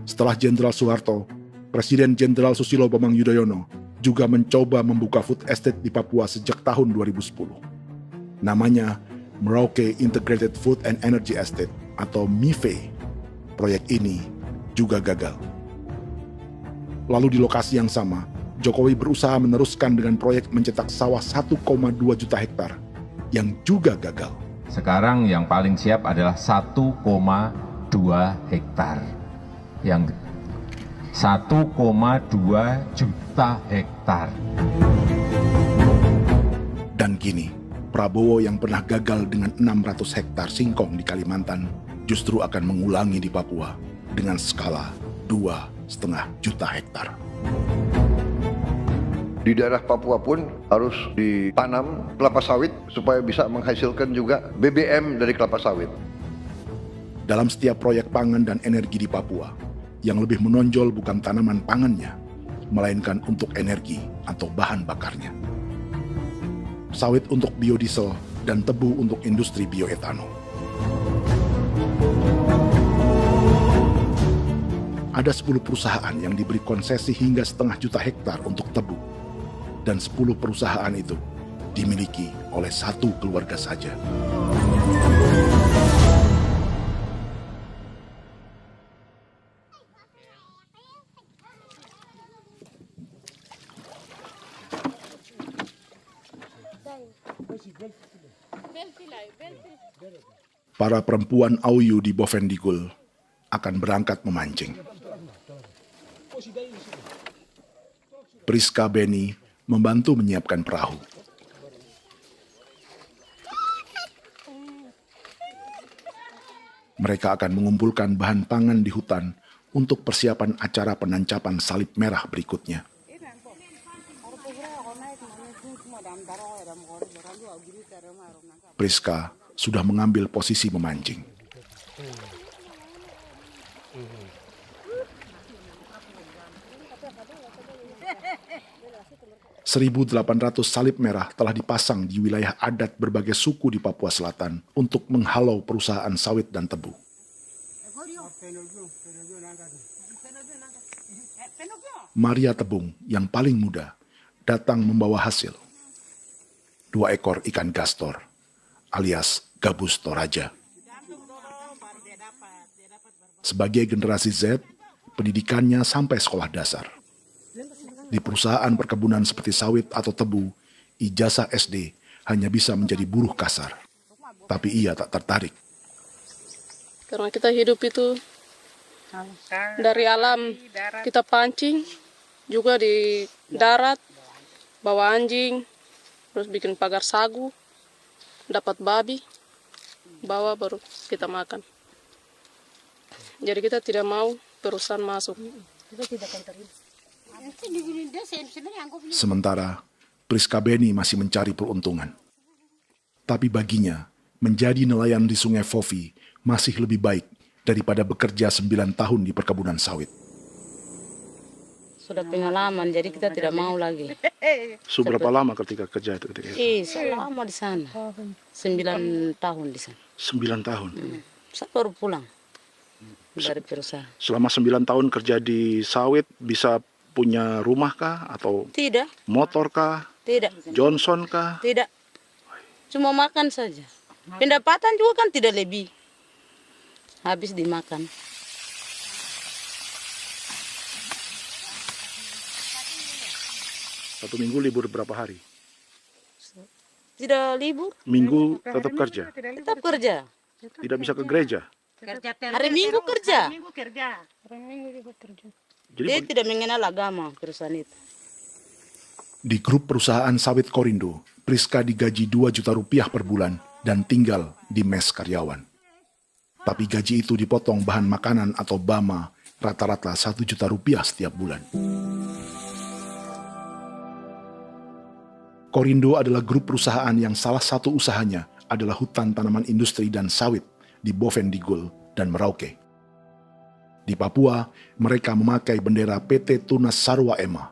Setelah Jenderal Soeharto, Presiden Jenderal Susilo Bambang Yudhoyono juga mencoba membuka food estate di Papua sejak tahun 2010. Namanya Merauke Integrated Food and Energy Estate atau MIFE. Proyek ini juga gagal. Lalu di lokasi yang sama, Jokowi berusaha meneruskan dengan proyek mencetak sawah 1,2 juta hektar yang juga gagal. Sekarang yang paling siap adalah 1,2 hektar. Yang 1,2 juta hektar. Dan kini, Prabowo yang pernah gagal dengan 600 hektar singkong di Kalimantan justru akan mengulangi di Papua dengan skala 2,5 juta hektar. Di daerah Papua pun harus ditanam kelapa sawit supaya bisa menghasilkan juga BBM dari kelapa sawit. Dalam setiap proyek pangan dan energi di Papua, yang lebih menonjol bukan tanaman pangannya, melainkan untuk energi atau bahan bakarnya. Sawit untuk biodiesel dan tebu untuk industri bioetanol. Ada 10 perusahaan yang diberi konsesi hingga 0,5 juta hektar untuk tebu. Dan 10 perusahaan itu dimiliki oleh satu keluarga saja. Para perempuan Auyu di Bovendigul akan berangkat memancing. Priska Beni membantu menyiapkan perahu. Mereka akan mengumpulkan bahan pangan di hutan untuk persiapan acara penancapan salib merah berikutnya. Priska sudah mengambil posisi memancing. 1.800 salib merah telah dipasang di wilayah adat berbagai suku di Papua Selatan untuk menghalau perusahaan sawit dan tebu. Maria Tebung yang paling muda datang membawa hasil. 2 ekor ikan gastor alias gabus toraja. Sebagai generasi Z, pendidikannya sampai sekolah dasar. Di perusahaan perkebunan seperti sawit atau tebu, ijazah SD hanya bisa menjadi buruh kasar. Tapi ia tak tertarik. Karena kita hidup itu dari alam, kita pancing, juga di darat, bawa anjing, terus bikin pagar sagu, dapat babi, bawa baru kita makan. Jadi kita tidak mau perusahaan masuk. Sementara Priska Beni masih mencari peruntungan. Tapi baginya, menjadi nelayan di Sungai Fofi masih lebih baik daripada bekerja 9 tahun di perkebunan sawit. Sudah pengalaman, jadi kita tidak mau lagi. Sudah berapa lama ketika kerja itu? Selama di sana. 9 tahun di sana. 9 tahun? Saya baru pulang dari perusahaan. Selama 9 tahun kerja di sawit, bisa punya rumah kah? Atau Tidak. motor kah? Tidak. Johnson kah? Tidak. Cuma makan saja. Pendapatan juga kan tidak lebih. Habis dimakan. Satu minggu libur berapa hari? Tidak libur. Minggu tetap kerja? Tetap kerja. Tidak bisa ke gereja? Hari Minggu kerja. Hari Minggu juga kerja. Dia tidak mengenal agama perusahaan itu. Di grup perusahaan sawit Korindo, Priska digaji 2 juta rupiah per bulan dan tinggal di mes karyawan. Tapi gaji itu dipotong bahan makanan atau BAMA rata-rata 1 juta rupiah setiap bulan. Korindo adalah grup perusahaan yang salah satu usahanya adalah hutan tanaman industri dan sawit di Bovendigul dan Merauke. Di Papua, mereka memakai bendera PT Tunas Sarwa Ema.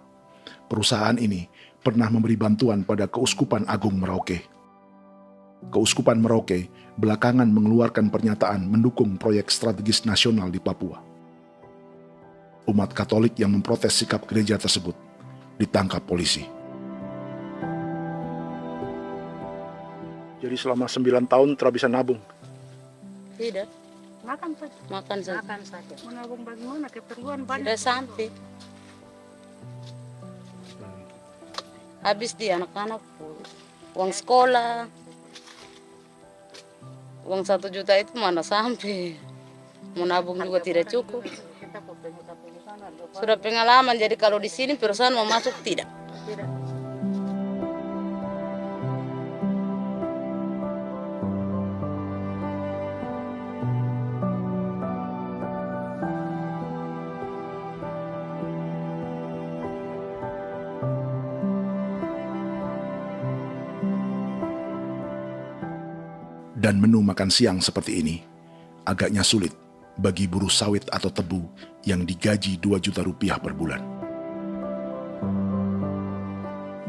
Perusahaan ini pernah memberi bantuan pada Keuskupan Agung Merauke. Keuskupan Merauke belakangan mengeluarkan pernyataan mendukung proyek strategis nasional di Papua. Umat Katolik yang memprotes sikap gereja tersebut ditangkap polisi. Jadi selama 9 tahun tidak bisa nabung? Tidak. Makan saja. Makan saja. Makan saja. Menabung bagaimana keperluan banyak. Tidak sampai. Habis di anak-anak uang sekolah. Uang 1 juta itu mana sampai. Menabung juga tidak cukup. Sudah pengalaman, jadi kalau di sini perusahaan mau masuk tidak. Dan menu makan siang seperti ini agaknya sulit bagi buruh sawit atau tebu yang digaji 2 juta rupiah per bulan.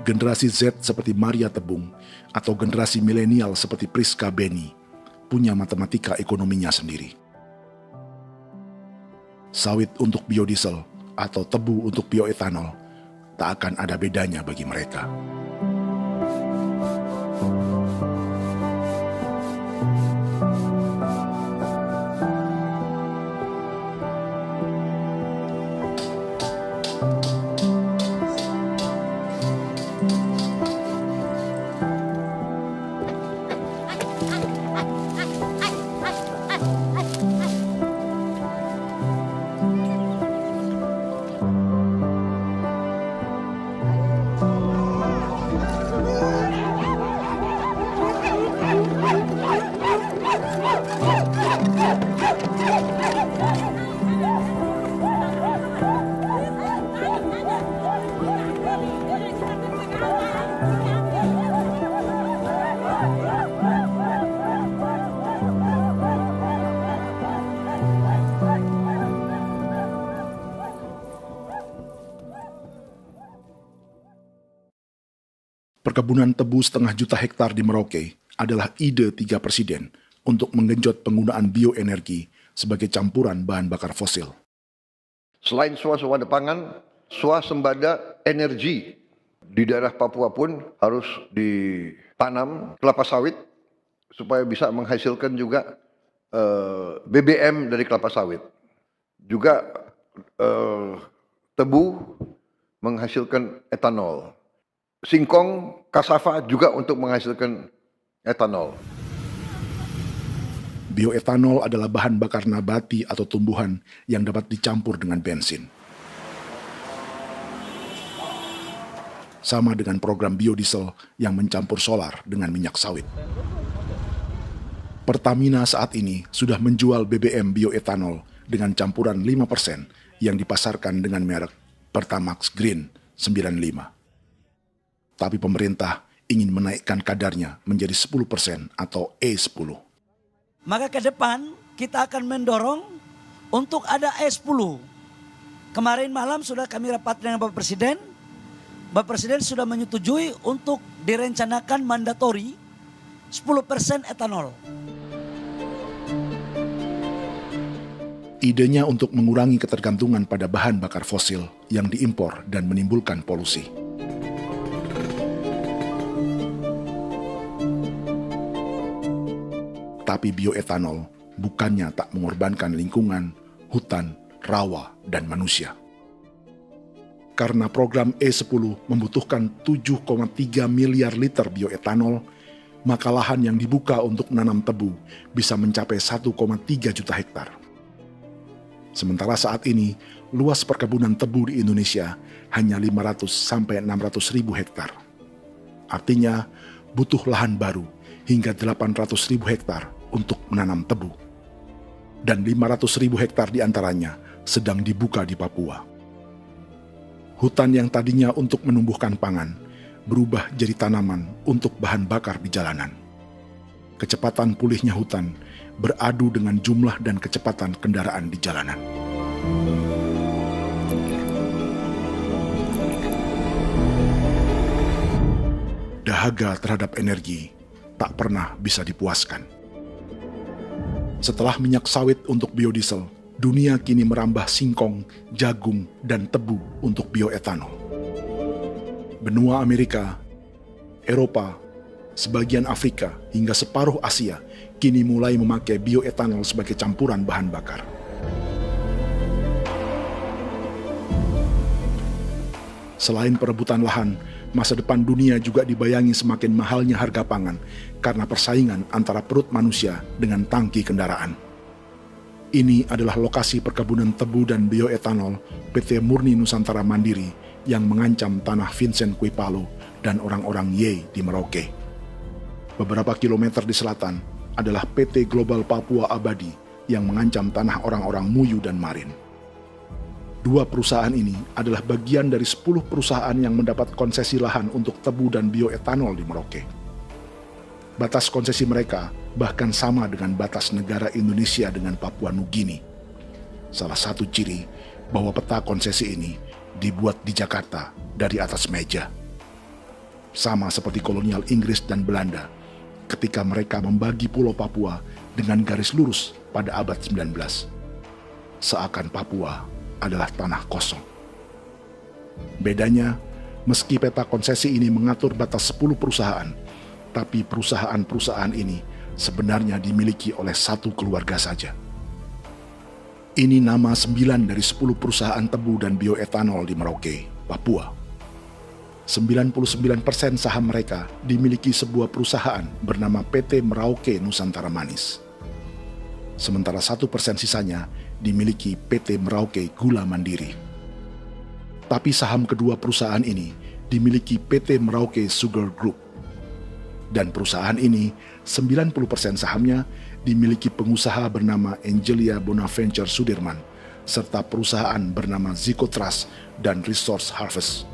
Generasi Z seperti Maria Tebung atau generasi milenial seperti Priska Beni punya matematika ekonominya sendiri. Sawit untuk biodiesel atau tebu untuk bioetanol tak akan ada bedanya bagi mereka. Perkebunan tebu 1,5 juta hektar di Merauke adalah ide 3 presiden untuk menggenjot penggunaan bioenergi sebagai campuran bahan bakar fosil. Selain swasembada pangan, swasembada energi di daerah Papua pun harus ditanam kelapa sawit supaya bisa menghasilkan juga BBM dari kelapa sawit. Juga tebu menghasilkan etanol. Singkong, kasava juga untuk menghasilkan etanol. Bioetanol adalah bahan bakar nabati atau tumbuhan yang dapat dicampur dengan bensin. Sama dengan program biodiesel yang mencampur solar dengan minyak sawit. Pertamina saat ini sudah menjual BBM bioetanol dengan campuran 5% yang dipasarkan dengan merek Pertamax Green 95. Tapi pemerintah ingin menaikkan kadarnya menjadi 10% atau E10. Maka ke depan kita akan mendorong untuk ada E10. Kemarin malam sudah kami rapat dengan Bapak Presiden. Bapak Presiden sudah menyetujui untuk direncanakan mandatori 10% etanol. Idenya untuk mengurangi ketergantungan pada bahan bakar fosil yang diimpor dan menimbulkan polusi. Tapi bioetanol bukannya tak mengorbankan lingkungan, hutan, rawa, dan manusia. Karena program E10 membutuhkan 7,3 miliar liter bioetanol, maka lahan yang dibuka untuk menanam tebu bisa mencapai 1,3 juta hektar. Sementara saat ini, luas perkebunan tebu di Indonesia hanya 500 sampai 600 ribu hektar. Artinya, butuh lahan baru hingga 800 ribu hektar untuk menanam tebu. Dan 500 ribu hektar diantaranya sedang dibuka di Papua. Hutan yang tadinya untuk menumbuhkan pangan, berubah jadi tanaman untuk bahan bakar di jalanan. Kecepatan pulihnya hutan beradu dengan jumlah dan kecepatan kendaraan di jalanan. Dahaga terhadap energi tak pernah bisa dipuaskan. Setelah minyak sawit untuk biodiesel, dunia kini merambah singkong, jagung, dan tebu untuk bioetanol. Benua Amerika, Eropa, sebagian Afrika, hingga separuh Asia kini mulai memakai bioetanol sebagai campuran bahan bakar. Selain perebutan lahan, masa depan dunia juga dibayangi semakin mahalnya harga pangan karena persaingan antara perut manusia dengan tangki kendaraan. Ini adalah lokasi perkebunan tebu dan bioetanol PT Murni Nusantara Mandiri yang mengancam tanah Vincent Quipalo dan orang-orang Ye di Merauke. Beberapa kilometer di selatan adalah PT Global Papua Abadi yang mengancam tanah orang-orang Muyu dan Marin. Dua perusahaan ini adalah bagian dari 10 perusahaan yang mendapat konsesi lahan untuk tebu dan bioetanol di Merauke. Batas konsesi mereka bahkan sama dengan batas negara Indonesia dengan Papua Nugini. Salah satu ciri bahwa peta konsesi ini dibuat di Jakarta dari atas meja. Sama seperti kolonial Inggris dan Belanda ketika mereka membagi Pulau Papua dengan garis lurus pada abad 19. Seakan Papua adalah tanah kosong. Bedanya, meski peta konsesi ini mengatur batas 10 perusahaan, tapi perusahaan-perusahaan ini sebenarnya dimiliki oleh satu keluarga saja. Ini nama 9 dari 10 perusahaan tebu dan bioetanol di Merauke, Papua. 99% saham mereka dimiliki sebuah perusahaan bernama PT Merauke Nusantara Manis. Sementara 1% sisanya dimiliki PT Merauke Gula Mandiri. Tapi saham kedua perusahaan ini dimiliki PT Merauke Sugar Group. Dan perusahaan ini, 90% sahamnya dimiliki pengusaha bernama Angelia Bonaventure Sudirman, serta perusahaan bernama Zico Trust dan Resource Harvest.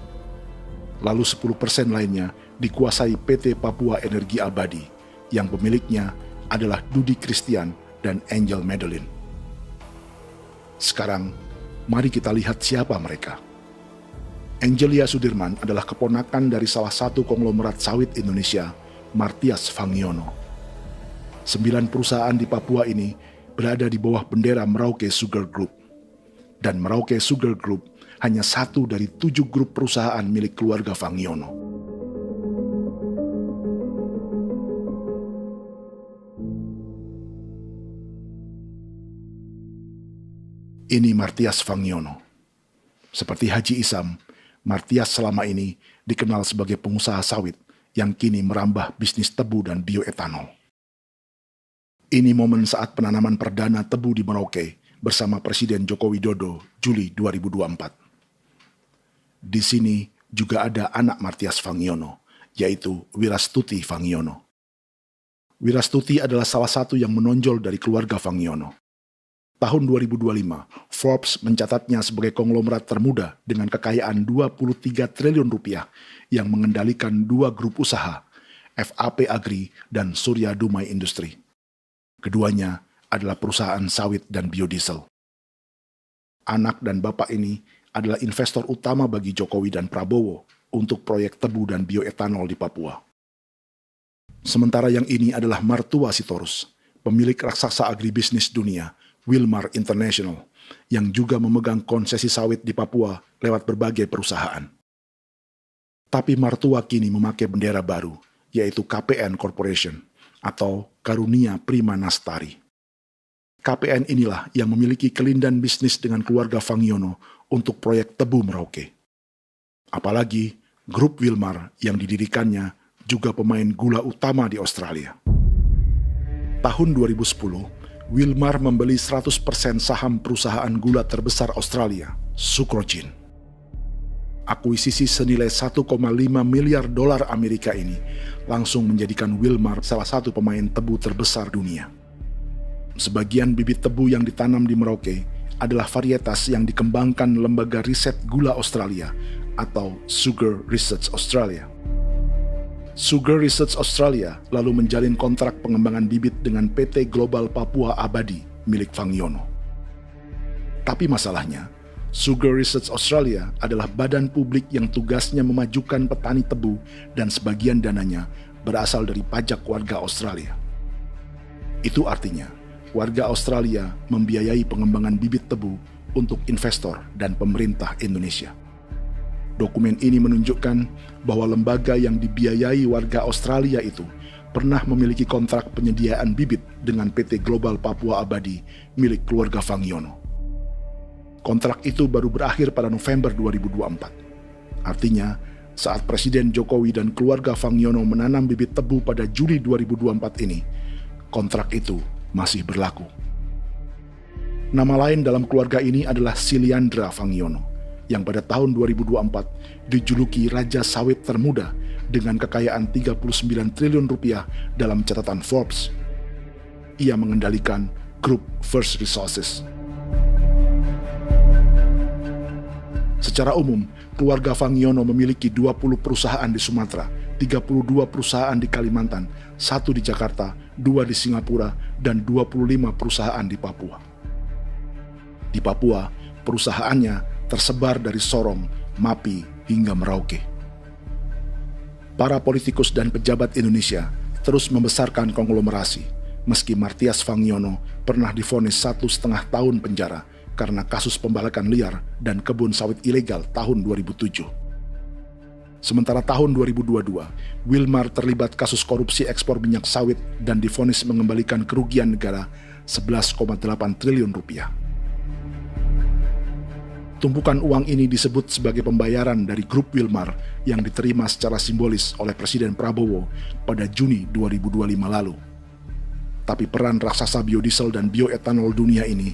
Lalu 10% lainnya dikuasai PT Papua Energi Abadi, yang pemiliknya adalah Dudi Christian dan Angel Madeline. Sekarang, mari kita lihat siapa mereka. Angelia Sudirman adalah keponakan dari salah satu konglomerat sawit Indonesia, Martias Fangiono. 9 perusahaan di Papua ini berada di bawah bendera Merauke Sugar Group. Dan Merauke Sugar Group hanya satu dari 7 grup perusahaan milik keluarga Fangiono. Ini Martias Fangiono. Seperti Haji Isam, Martias selama ini dikenal sebagai pengusaha sawit yang kini merambah bisnis tebu dan bioetanol. Ini momen saat penanaman perdana tebu di Merauke bersama Presiden Joko Widodo Juli 2024. Di sini juga ada anak Martias Fangiono, yaitu Wirastuti Fangiono. Wirastuti adalah salah satu yang menonjol dari keluarga Fangiono. Tahun 2025, Forbes mencatatnya sebagai konglomerat termuda dengan kekayaan 23 triliun rupiah yang mengendalikan 2 grup usaha FAP Agri, dan Surya Dumai Industri. Keduanya adalah perusahaan sawit dan biodiesel. Anak dan bapak ini adalah investor utama bagi Jokowi dan Prabowo untuk proyek tebu dan bioetanol di Papua. Sementara yang ini adalah mertua Sitorus, pemilik raksasa agribisnis dunia, Wilmar International, yang juga memegang konsesi sawit di Papua lewat berbagai perusahaan. Tapi mertua kini memakai bendera baru, yaitu KPN Corporation atau Karunia Prima Nastari. KPN inilah yang memiliki kelindan bisnis dengan keluarga Fangiono untuk proyek tebu Merauke. Apalagi grup Wilmar yang didirikannya juga pemain gula utama di Australia. Tahun 2010, Wilmar membeli 100% saham perusahaan gula terbesar Australia, Sucrogin. Akuisisi senilai 1,5 miliar dolar Amerika ini langsung menjadikan Wilmar salah satu pemain tebu terbesar dunia. Sebagian bibit tebu yang ditanam di Merauke adalah varietas yang dikembangkan Lembaga Riset Gula Australia atau Sugar Research Australia. Sugar Research Australia lalu menjalin kontrak pengembangan bibit dengan PT Global Papua Abadi milik Fangiono. Tapi masalahnya, Sugar Research Australia adalah badan publik yang tugasnya memajukan petani tebu dan sebagian dananya berasal dari pajak warga Australia. Itu artinya, warga Australia membiayai pengembangan bibit tebu untuk investor dan pemerintah Indonesia. Dokumen ini menunjukkan bahwa lembaga yang dibiayai warga Australia itu pernah memiliki kontrak penyediaan bibit dengan PT Global Papua Abadi milik keluarga Fangiono. Kontrak itu baru berakhir pada November 2024. Artinya, saat Presiden Jokowi dan keluarga Fangiono menanam bibit tebu pada Juli 2024 ini, kontrak itu masih berlaku. Nama lain dalam keluarga ini adalah Siliandra Fangiono, yang pada tahun 2024 dijuluki Raja Sawit Termuda dengan kekayaan 39 triliun rupiah dalam catatan Forbes. Ia mengendalikan grup First Resources. Secara umum, keluarga Fangiono memiliki 20 perusahaan di Sumatera, 32 perusahaan di Kalimantan, 1 di Jakarta, 2 di Singapura, dan 25 perusahaan di Papua. Di Papua, perusahaannya tersebar dari Sorong, Mapi, hingga Merauke. Para politikus dan pejabat Indonesia terus membesarkan konglomerasi, meski Martias Fangiono pernah divonis 1,5 tahun penjara karena kasus pembalakan liar dan kebun sawit ilegal tahun 2007. Sementara tahun 2022, Wilmar terlibat kasus korupsi ekspor minyak sawit dan divonis mengembalikan kerugian negara 11,8 triliun rupiah. Tumpukan uang ini disebut sebagai pembayaran dari grup Wilmar yang diterima secara simbolis oleh Presiden Prabowo pada Juni 2025 lalu. Tapi peran raksasa biodiesel dan bioetanol dunia ini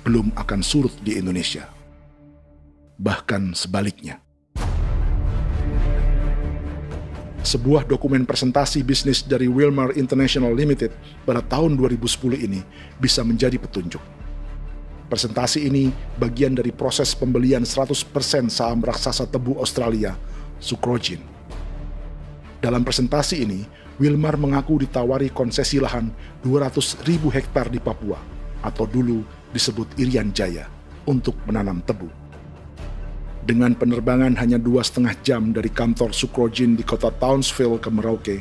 belum akan surut di Indonesia. Bahkan sebaliknya. Sebuah dokumen presentasi bisnis dari Wilmar International Limited pada tahun 2010 ini bisa menjadi petunjuk. Presentasi ini bagian dari proses pembelian 100% saham raksasa tebu Australia, Sucrogin. Dalam presentasi ini, Wilmar mengaku ditawari konsesi lahan 200.000 hektar di Papua, atau dulu disebut Irian Jaya, untuk menanam tebu. Dengan penerbangan hanya 2,5 jam dari kantor Sucrogin di kota Townsville ke Merauke,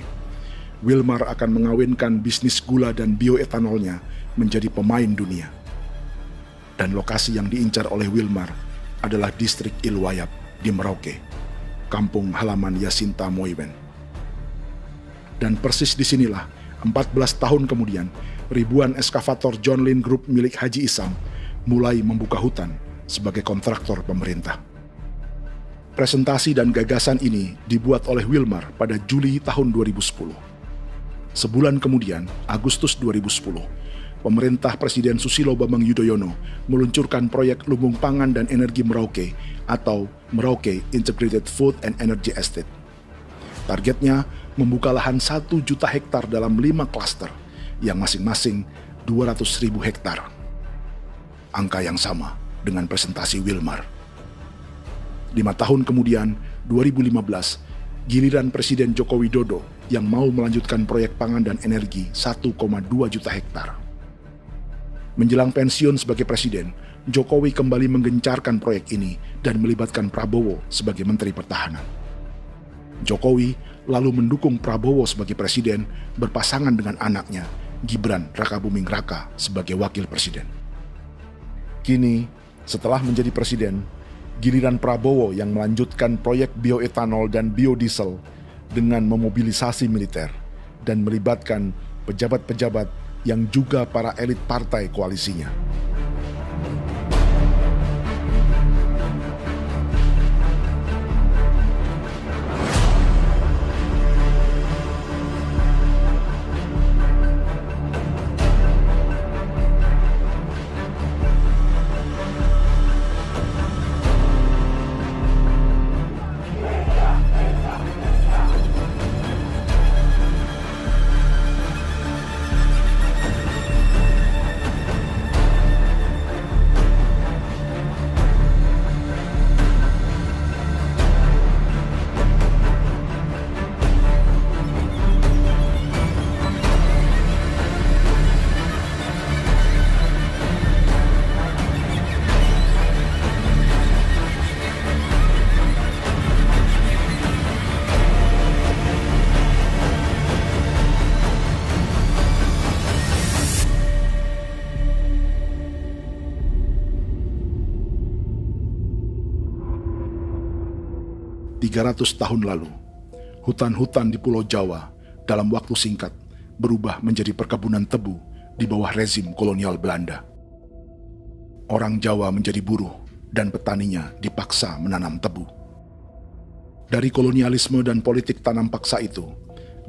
Wilmar akan mengawinkan bisnis gula dan bioetanolnya menjadi pemain dunia. Dan lokasi yang diincar oleh Wilmar adalah distrik Ilwayap di Merauke, kampung halaman Yasinta Moiwen. Dan persis disinilah, 14 tahun kemudian, ribuan eskavator John Lynn Group milik Haji Isam mulai membuka hutan sebagai kontraktor pemerintah. Presentasi dan gagasan ini dibuat oleh Wilmar pada Juli tahun 2010. Sebulan kemudian, Agustus 2010, pemerintah Presiden Susilo Bambang Yudhoyono meluncurkan proyek Lumbung Pangan dan Energi Merauke atau Merauke Integrated Food and Energy Estate. Targetnya membuka lahan 1 juta hektar dalam 5 klaster yang masing-masing 200.000 hektar. Angka yang sama dengan presentasi Wilmar. 5 tahun kemudian, 2015, giliran Presiden Joko Widodo yang mau melanjutkan proyek pangan dan energi 1,2 juta hektar. Menjelang pensiun sebagai presiden, Jokowi kembali menggencarkan proyek ini dan melibatkan Prabowo sebagai Menteri Pertahanan. Jokowi lalu mendukung Prabowo sebagai presiden berpasangan dengan anaknya, Gibran Rakabuming Raka sebagai wakil presiden. Kini, setelah menjadi presiden, giliran Prabowo yang melanjutkan proyek bioetanol dan biodiesel dengan memobilisasi militer dan melibatkan pejabat-pejabat yang juga para elit partai koalisinya. ...300 tahun lalu, hutan-hutan di Pulau Jawa dalam waktu singkat berubah menjadi perkebunan tebu di bawah rezim kolonial Belanda. Orang Jawa menjadi buruh dan petaninya dipaksa menanam tebu. Dari kolonialisme dan politik tanam paksa itu,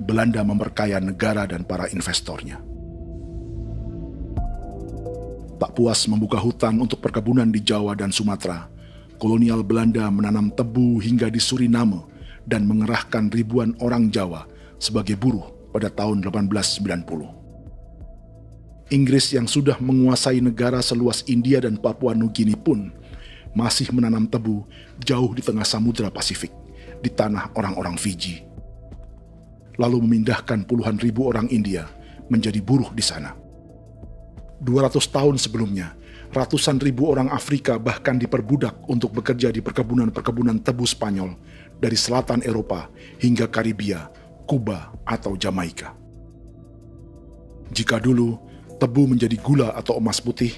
Belanda memperkaya negara dan para investornya. Tak puas membuka hutan untuk perkebunan di Jawa dan Sumatera, kolonial Belanda menanam tebu hingga di Suriname dan mengerahkan ribuan orang Jawa sebagai buruh pada tahun 1890. Inggris yang sudah menguasai negara seluas India dan Papua Nugini pun masih menanam tebu jauh di tengah Samudra Pasifik, di tanah orang-orang Fiji. Lalu memindahkan puluhan ribu orang India menjadi buruh di sana. 200 tahun sebelumnya, ratusan ribu orang Afrika bahkan diperbudak untuk bekerja di perkebunan-perkebunan tebu Spanyol dari selatan Eropa hingga Karibia, Kuba, atau Jamaika. Jika dulu tebu menjadi gula atau emas putih,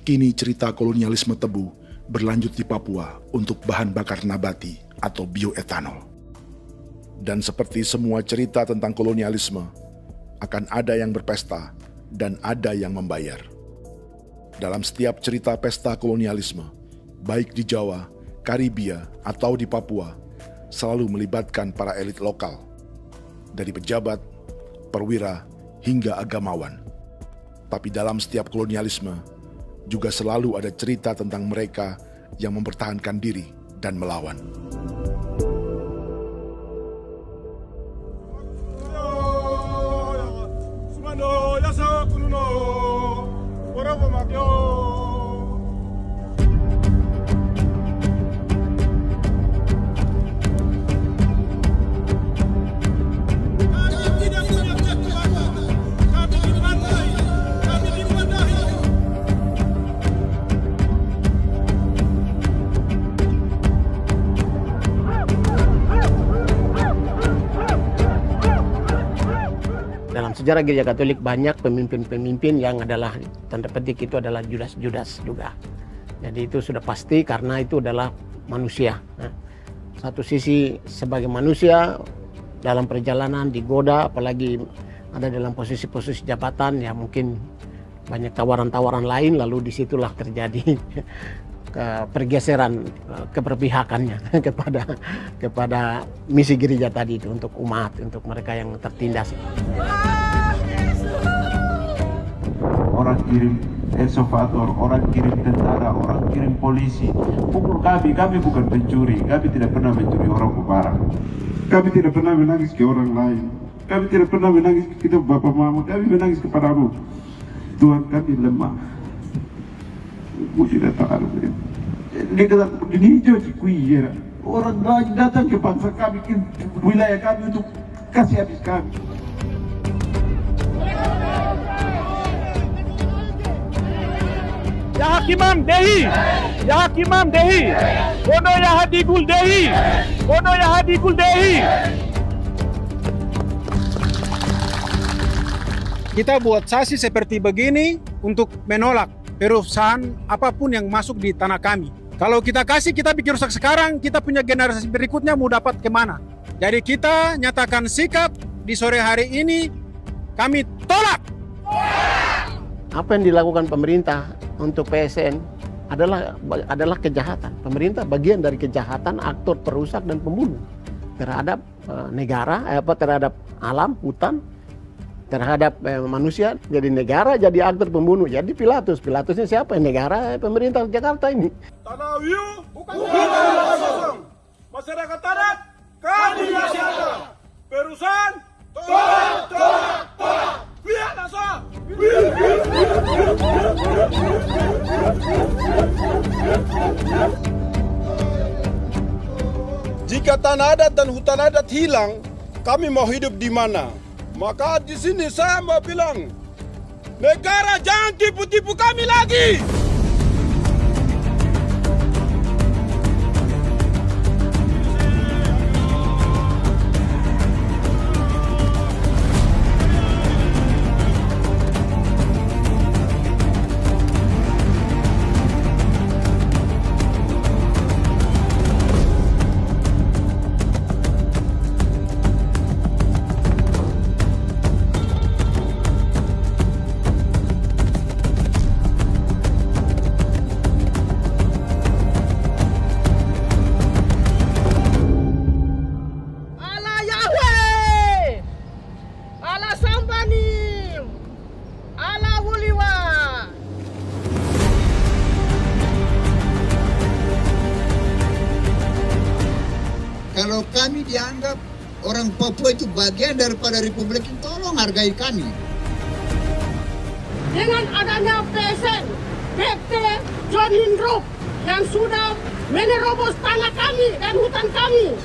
kini cerita kolonialisme tebu berlanjut di Papua untuk bahan bakar nabati atau bioetanol. Dan seperti semua cerita tentang kolonialisme, akan ada yang berpesta dan ada yang membayar. Dalam setiap cerita pesta kolonialisme, baik di Jawa, Karibia, atau di Papua, selalu melibatkan para elit lokal, dari pejabat, perwira, hingga agamawan. Tapi dalam setiap kolonialisme, juga selalu ada cerita tentang mereka yang mempertahankan diri dan melawan. Dalam sejarah Gereja Katolik banyak pemimpin-pemimpin yang adalah, tanda petik itu adalah Judas juga. Jadi itu sudah pasti karena itu adalah manusia. Satu sisi sebagai manusia dalam perjalanan digoda, apalagi ada dalam posisi-posisi jabatan, ya mungkin banyak tawaran-tawaran lain, lalu disitulah terjadi pergeseran keberpihakannya kepada misi gereja tadi itu untuk umat, untuk mereka yang tertindas. Orang kirim ekskavator, orang kirim tentara, orang kirim polisi. Pukul kami bukan pencuri, kami tidak pernah mencuri orang barang. Kami tidak pernah menangis ke orang lain. Kami tidak pernah menangis ke kita bapak mama, kami menangis kepadamu. Tuhan kami lemah. Aku tidak tahu. Ini hijau cikui ya. Orang datang ke bangsa kami, ke wilayah kami untuk kasih habis kami. Ya Hakimam Dehi, Ya Hakimam Dehi, Bono Ya Hadikul Dehi, Bono Ya Hadikul Dehi. Kita buat sasi seperti begini untuk menolak perusahaan apapun yang masuk di tanah kami. Kalau kita kasih, kita bikin rusak sekarang, kita punya generasi berikutnya mau dapat kemana? Jadi kita nyatakan sikap di sore hari ini, kami tolak. Apa yang dilakukan pemerintah untuk PSN adalah kejahatan. Pemerintah bagian dari kejahatan, aktor perusak dan pembunuh terhadap negara, terhadap alam, hutan, terhadap manusia. Jadi negara jadi aktor pembunuh. Jadi Pilatusnya siapa? Negara, pemerintah Jakarta ini. Tanah Wiu bukan kosong. Masyarakat adat kami masih ada. Perusahaan tolak. Biar asal. Jika tanah adat dan hutan adat hilang, kami mau hidup di mana? Maka di sini saya mau bilang, negara jangan tipu-tipu kami lagi. Kalau kami dianggap orang Papua itu bagian daripada Republik ini, tolong hargai kami. Dengan adanya PSN, PT John Lindrop yang sudah menerobos tanah kami dan hutan kami,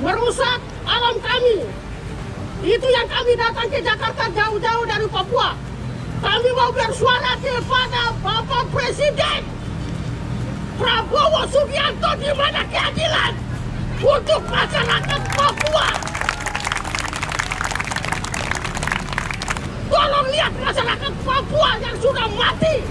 merusak alam kami. Itu yang kami datang ke Jakarta jauh-jauh dari Papua. Kami mau bersuara kepada Bapak Presiden Prabowo Subianto, di mana keadilan untuk masyarakat Papua. Tolong lihat masyarakat Papua yang sudah mati.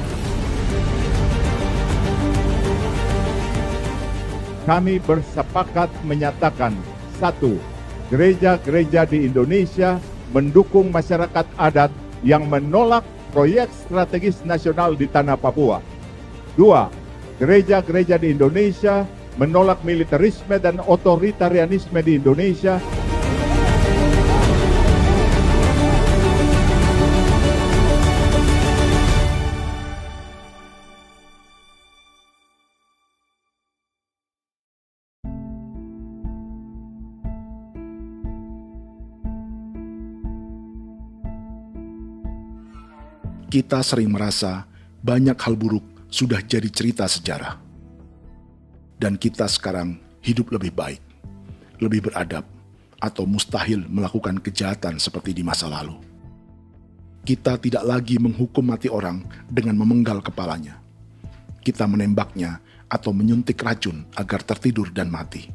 Kami bersepakat menyatakan, 1. Gereja-gereja di Indonesia mendukung masyarakat adat yang menolak proyek strategis nasional di tanah Papua. 2. Gereja-gereja di Indonesia menolak militerisme dan otoritarianisme di Indonesia. Kita sering merasa banyak hal buruk sudah jadi cerita sejarah. Dan kita sekarang hidup lebih baik, lebih beradab, atau mustahil melakukan kejahatan seperti di masa lalu. Kita tidak lagi menghukum mati orang dengan memenggal kepalanya. Kita menembaknya atau menyuntik racun agar tertidur dan mati.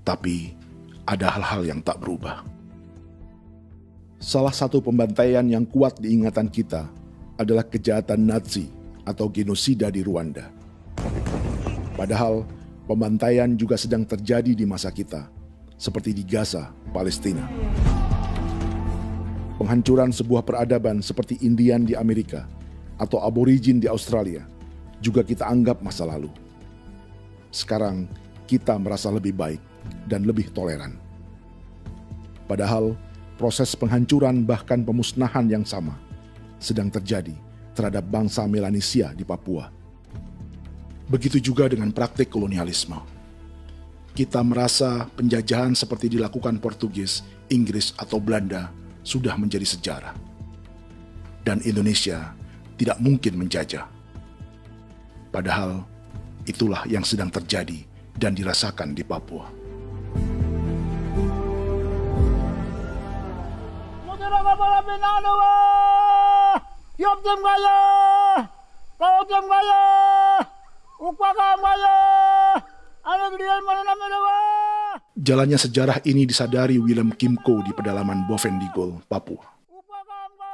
Tapi ada hal-hal yang tak berubah. Salah satu pembantaian yang kuat di ingatan kita adalah kejahatan Nazi atau genosida di Rwanda. Padahal pembantaian juga sedang terjadi di masa kita, seperti di Gaza, Palestina. Penghancuran sebuah peradaban seperti Indian di Amerika atau aborigin di Australia juga kita anggap masa lalu. Sekarang kita merasa lebih baik dan lebih toleran. Padahal proses penghancuran bahkan pemusnahan yang sama sedang terjadi terhadap bangsa Melanesia di Papua. Begitu juga dengan praktik kolonialisme. Kita merasa penjajahan seperti dilakukan Portugis, Inggris, atau Belanda sudah menjadi sejarah. Dan Indonesia tidak mungkin menjajah. Padahal itulah yang sedang terjadi dan dirasakan di Papua. Jalannya sejarah ini disadari Willem Kimco di pedalaman Bovendigol, Papua.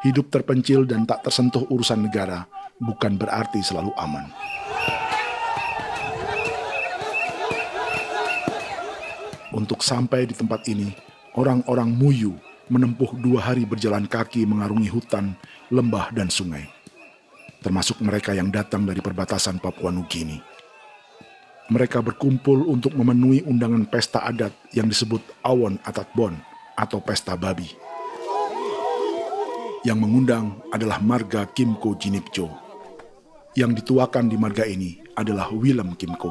Hidup terpencil dan tak tersentuh urusan negara bukan berarti selalu aman. Untuk sampai di tempat ini, orang-orang Muyu menempuh 2 hari berjalan kaki mengarungi hutan, lembah, dan sungai. Termasuk mereka yang datang dari perbatasan Papua Nugini. Mereka berkumpul untuk memenuhi undangan pesta adat yang disebut Awon Atatbon atau Pesta Babi. Yang mengundang adalah marga Kimco Jinipjo. Yang dituakan di marga ini adalah Willem Kimco.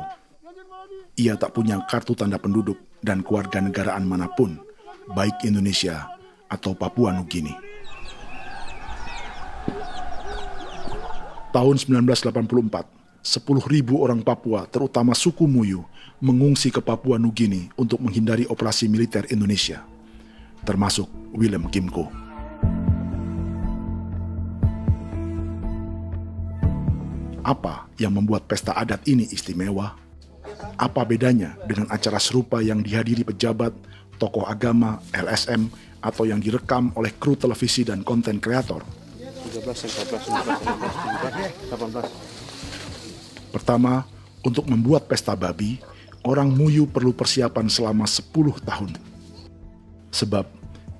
Ia tak punya kartu tanda penduduk dan kewarganegaraan manapun, baik Indonesia atau Papua Nugini. Tahun 1984, 10.000 orang Papua, terutama suku Muyu, mengungsi ke Papua Nugini untuk menghindari operasi militer Indonesia, termasuk Willem Kimco. Apa yang membuat pesta adat ini istimewa? Apa bedanya dengan acara serupa yang dihadiri pejabat, tokoh agama, LSM, atau yang direkam oleh kru televisi dan konten kreator? 18. Pertama, untuk membuat pesta babi, orang Muyu perlu persiapan selama 10 tahun. Sebab,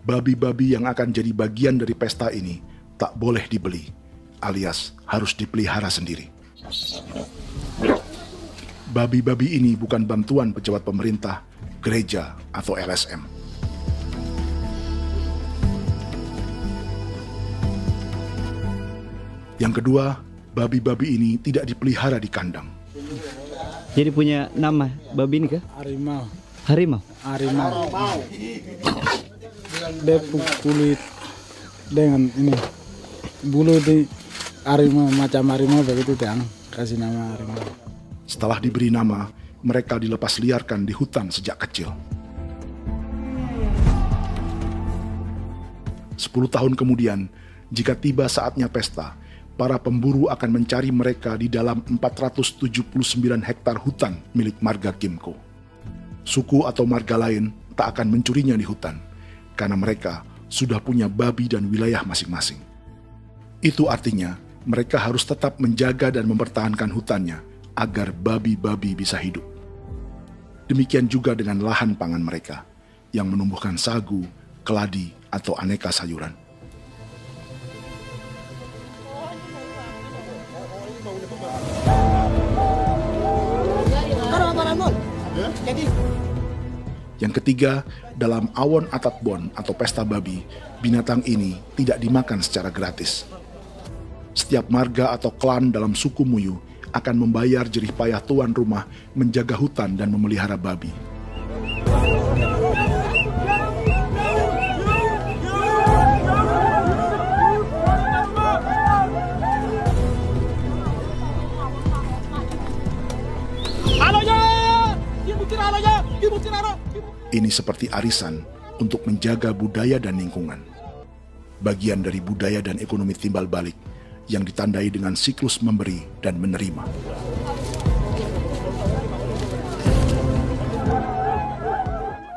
babi-babi yang akan jadi bagian dari pesta ini tak boleh dibeli, alias harus dipelihara sendiri. Babi-babi ini bukan bantuan pejabat pemerintah, gereja, atau LSM. Yang kedua, babi-babi ini tidak dipelihara di kandang. Jadi punya nama babi ini kah? Harimau. Harimau? Harimau. Dia kulit dengan ini bulu di harimau, macam harimau begitu yang kasih nama harimau. Setelah diberi nama, mereka dilepas liarkan di hutan sejak kecil. 10 tahun kemudian, jika tiba saatnya pesta, para pemburu akan mencari mereka di dalam 479 hektar hutan milik marga Kimco. Suku atau marga lain tak akan mencurinya di hutan, karena mereka sudah punya babi dan wilayah masing-masing. Itu artinya mereka harus tetap menjaga dan mempertahankan hutannya agar babi-babi bisa hidup. Demikian juga dengan lahan pangan mereka, yang menumbuhkan sagu, keladi, atau aneka sayuran. Yang ketiga, dalam Awon Atatbon atau pesta babi, binatang ini tidak dimakan secara gratis. Setiap marga atau klan dalam suku Muyu akan membayar jerih payah tuan rumah menjaga hutan dan memelihara babi. Ini seperti arisan untuk menjaga budaya dan lingkungan. Bagian dari budaya dan ekonomi timbal balik yang ditandai dengan siklus memberi dan menerima.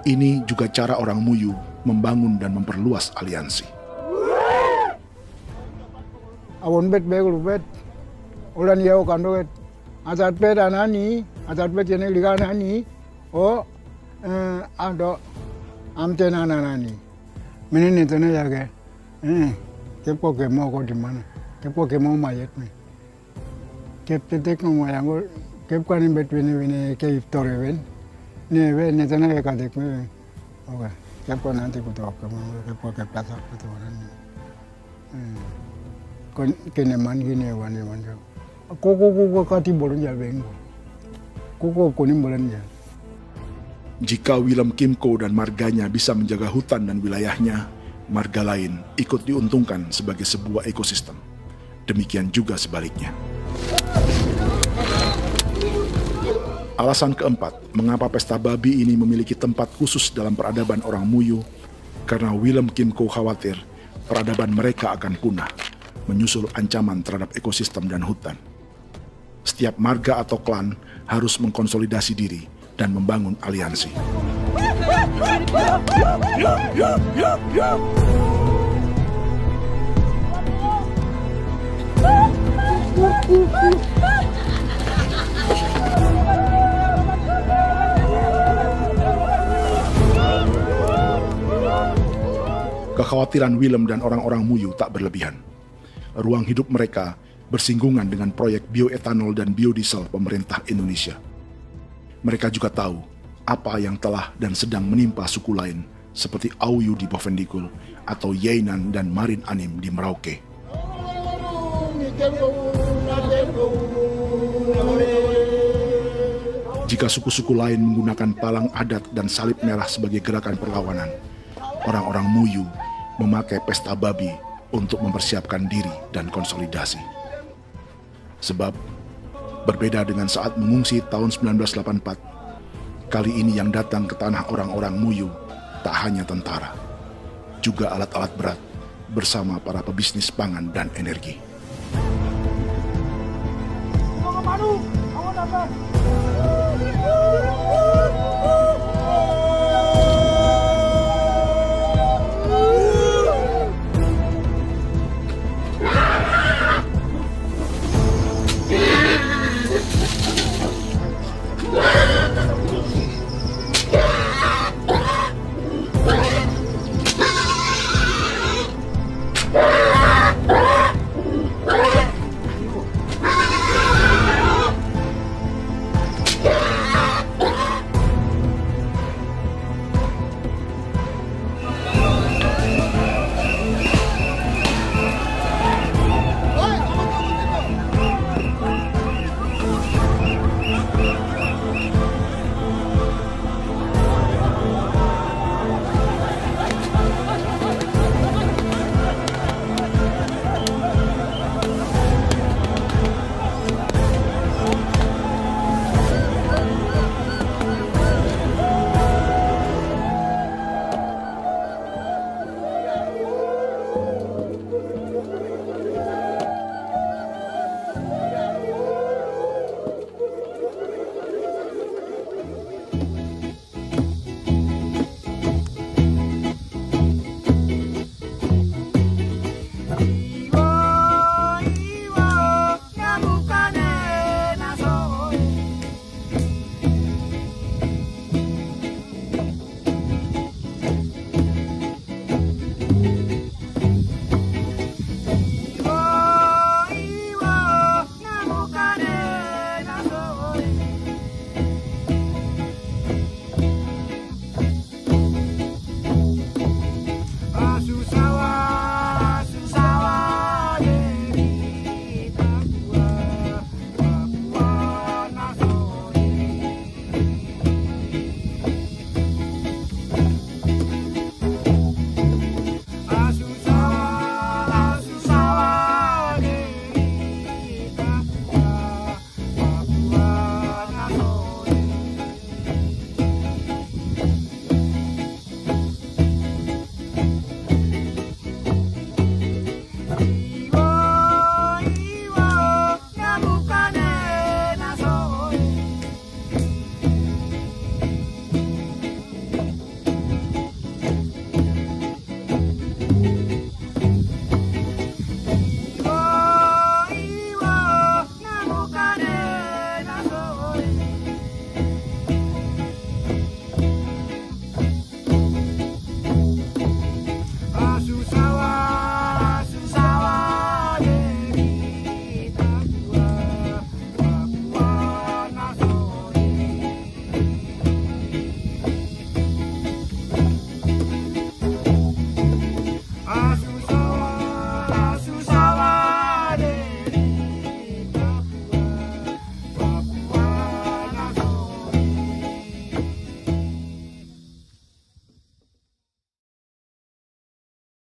Ini juga cara orang Muyu membangun dan memperluas aliansi. Awon bet begul bet, ulan yau kando bet, atat bet anani, atat bet yang ligan ani, oh ado amten anani, menin itu nih jaga, kepo kemo kau di mana? Kepo kemo mayat nih. Kep tetek mau yang gol, kep kan bet bini ke iftore ben, nih ben nih tanah ya kadek nih, oke, kepo nanti kutu apa mau kepo kep pasar kutu orang nih. Kon keneman gini wani wani. Koko kati bolon jal bengo, koko kuning bolon jal. Jika Willem Kimco dan marganya bisa menjaga hutan dan wilayahnya, marga lain ikut diuntungkan sebagai sebuah ekosistem. Demikian juga sebaliknya. Alasan keempat, mengapa pesta babi ini memiliki tempat khusus dalam peradaban orang Muyu, karena Willem Kim Ko khawatir peradaban mereka akan punah, menyusul ancaman terhadap ekosistem dan hutan. Setiap marga atau klan harus mengkonsolidasi diri dan membangun aliansi. Kekhawatiran Willem dan orang-orang Muyu tak berlebihan. Ruang hidup mereka bersinggungan dengan proyek bioetanol dan biodiesel pemerintah Indonesia. Mereka juga tahu apa yang telah dan sedang menimpa suku lain seperti Auyu di Bovendikul atau Yainan dan Marin Anim di Merauke. Jika suku-suku lain menggunakan palang adat dan salib merah sebagai gerakan perlawanan, orang-orang Muyu memakai pesta babi untuk mempersiapkan diri dan konsolidasi. Sebab, berbeda dengan saat mengungsi tahun 1984, kali ini yang datang ke tanah orang-orang Muyu tak hanya tentara, juga alat-alat berat bersama para pebisnis pangan dan energi. Mau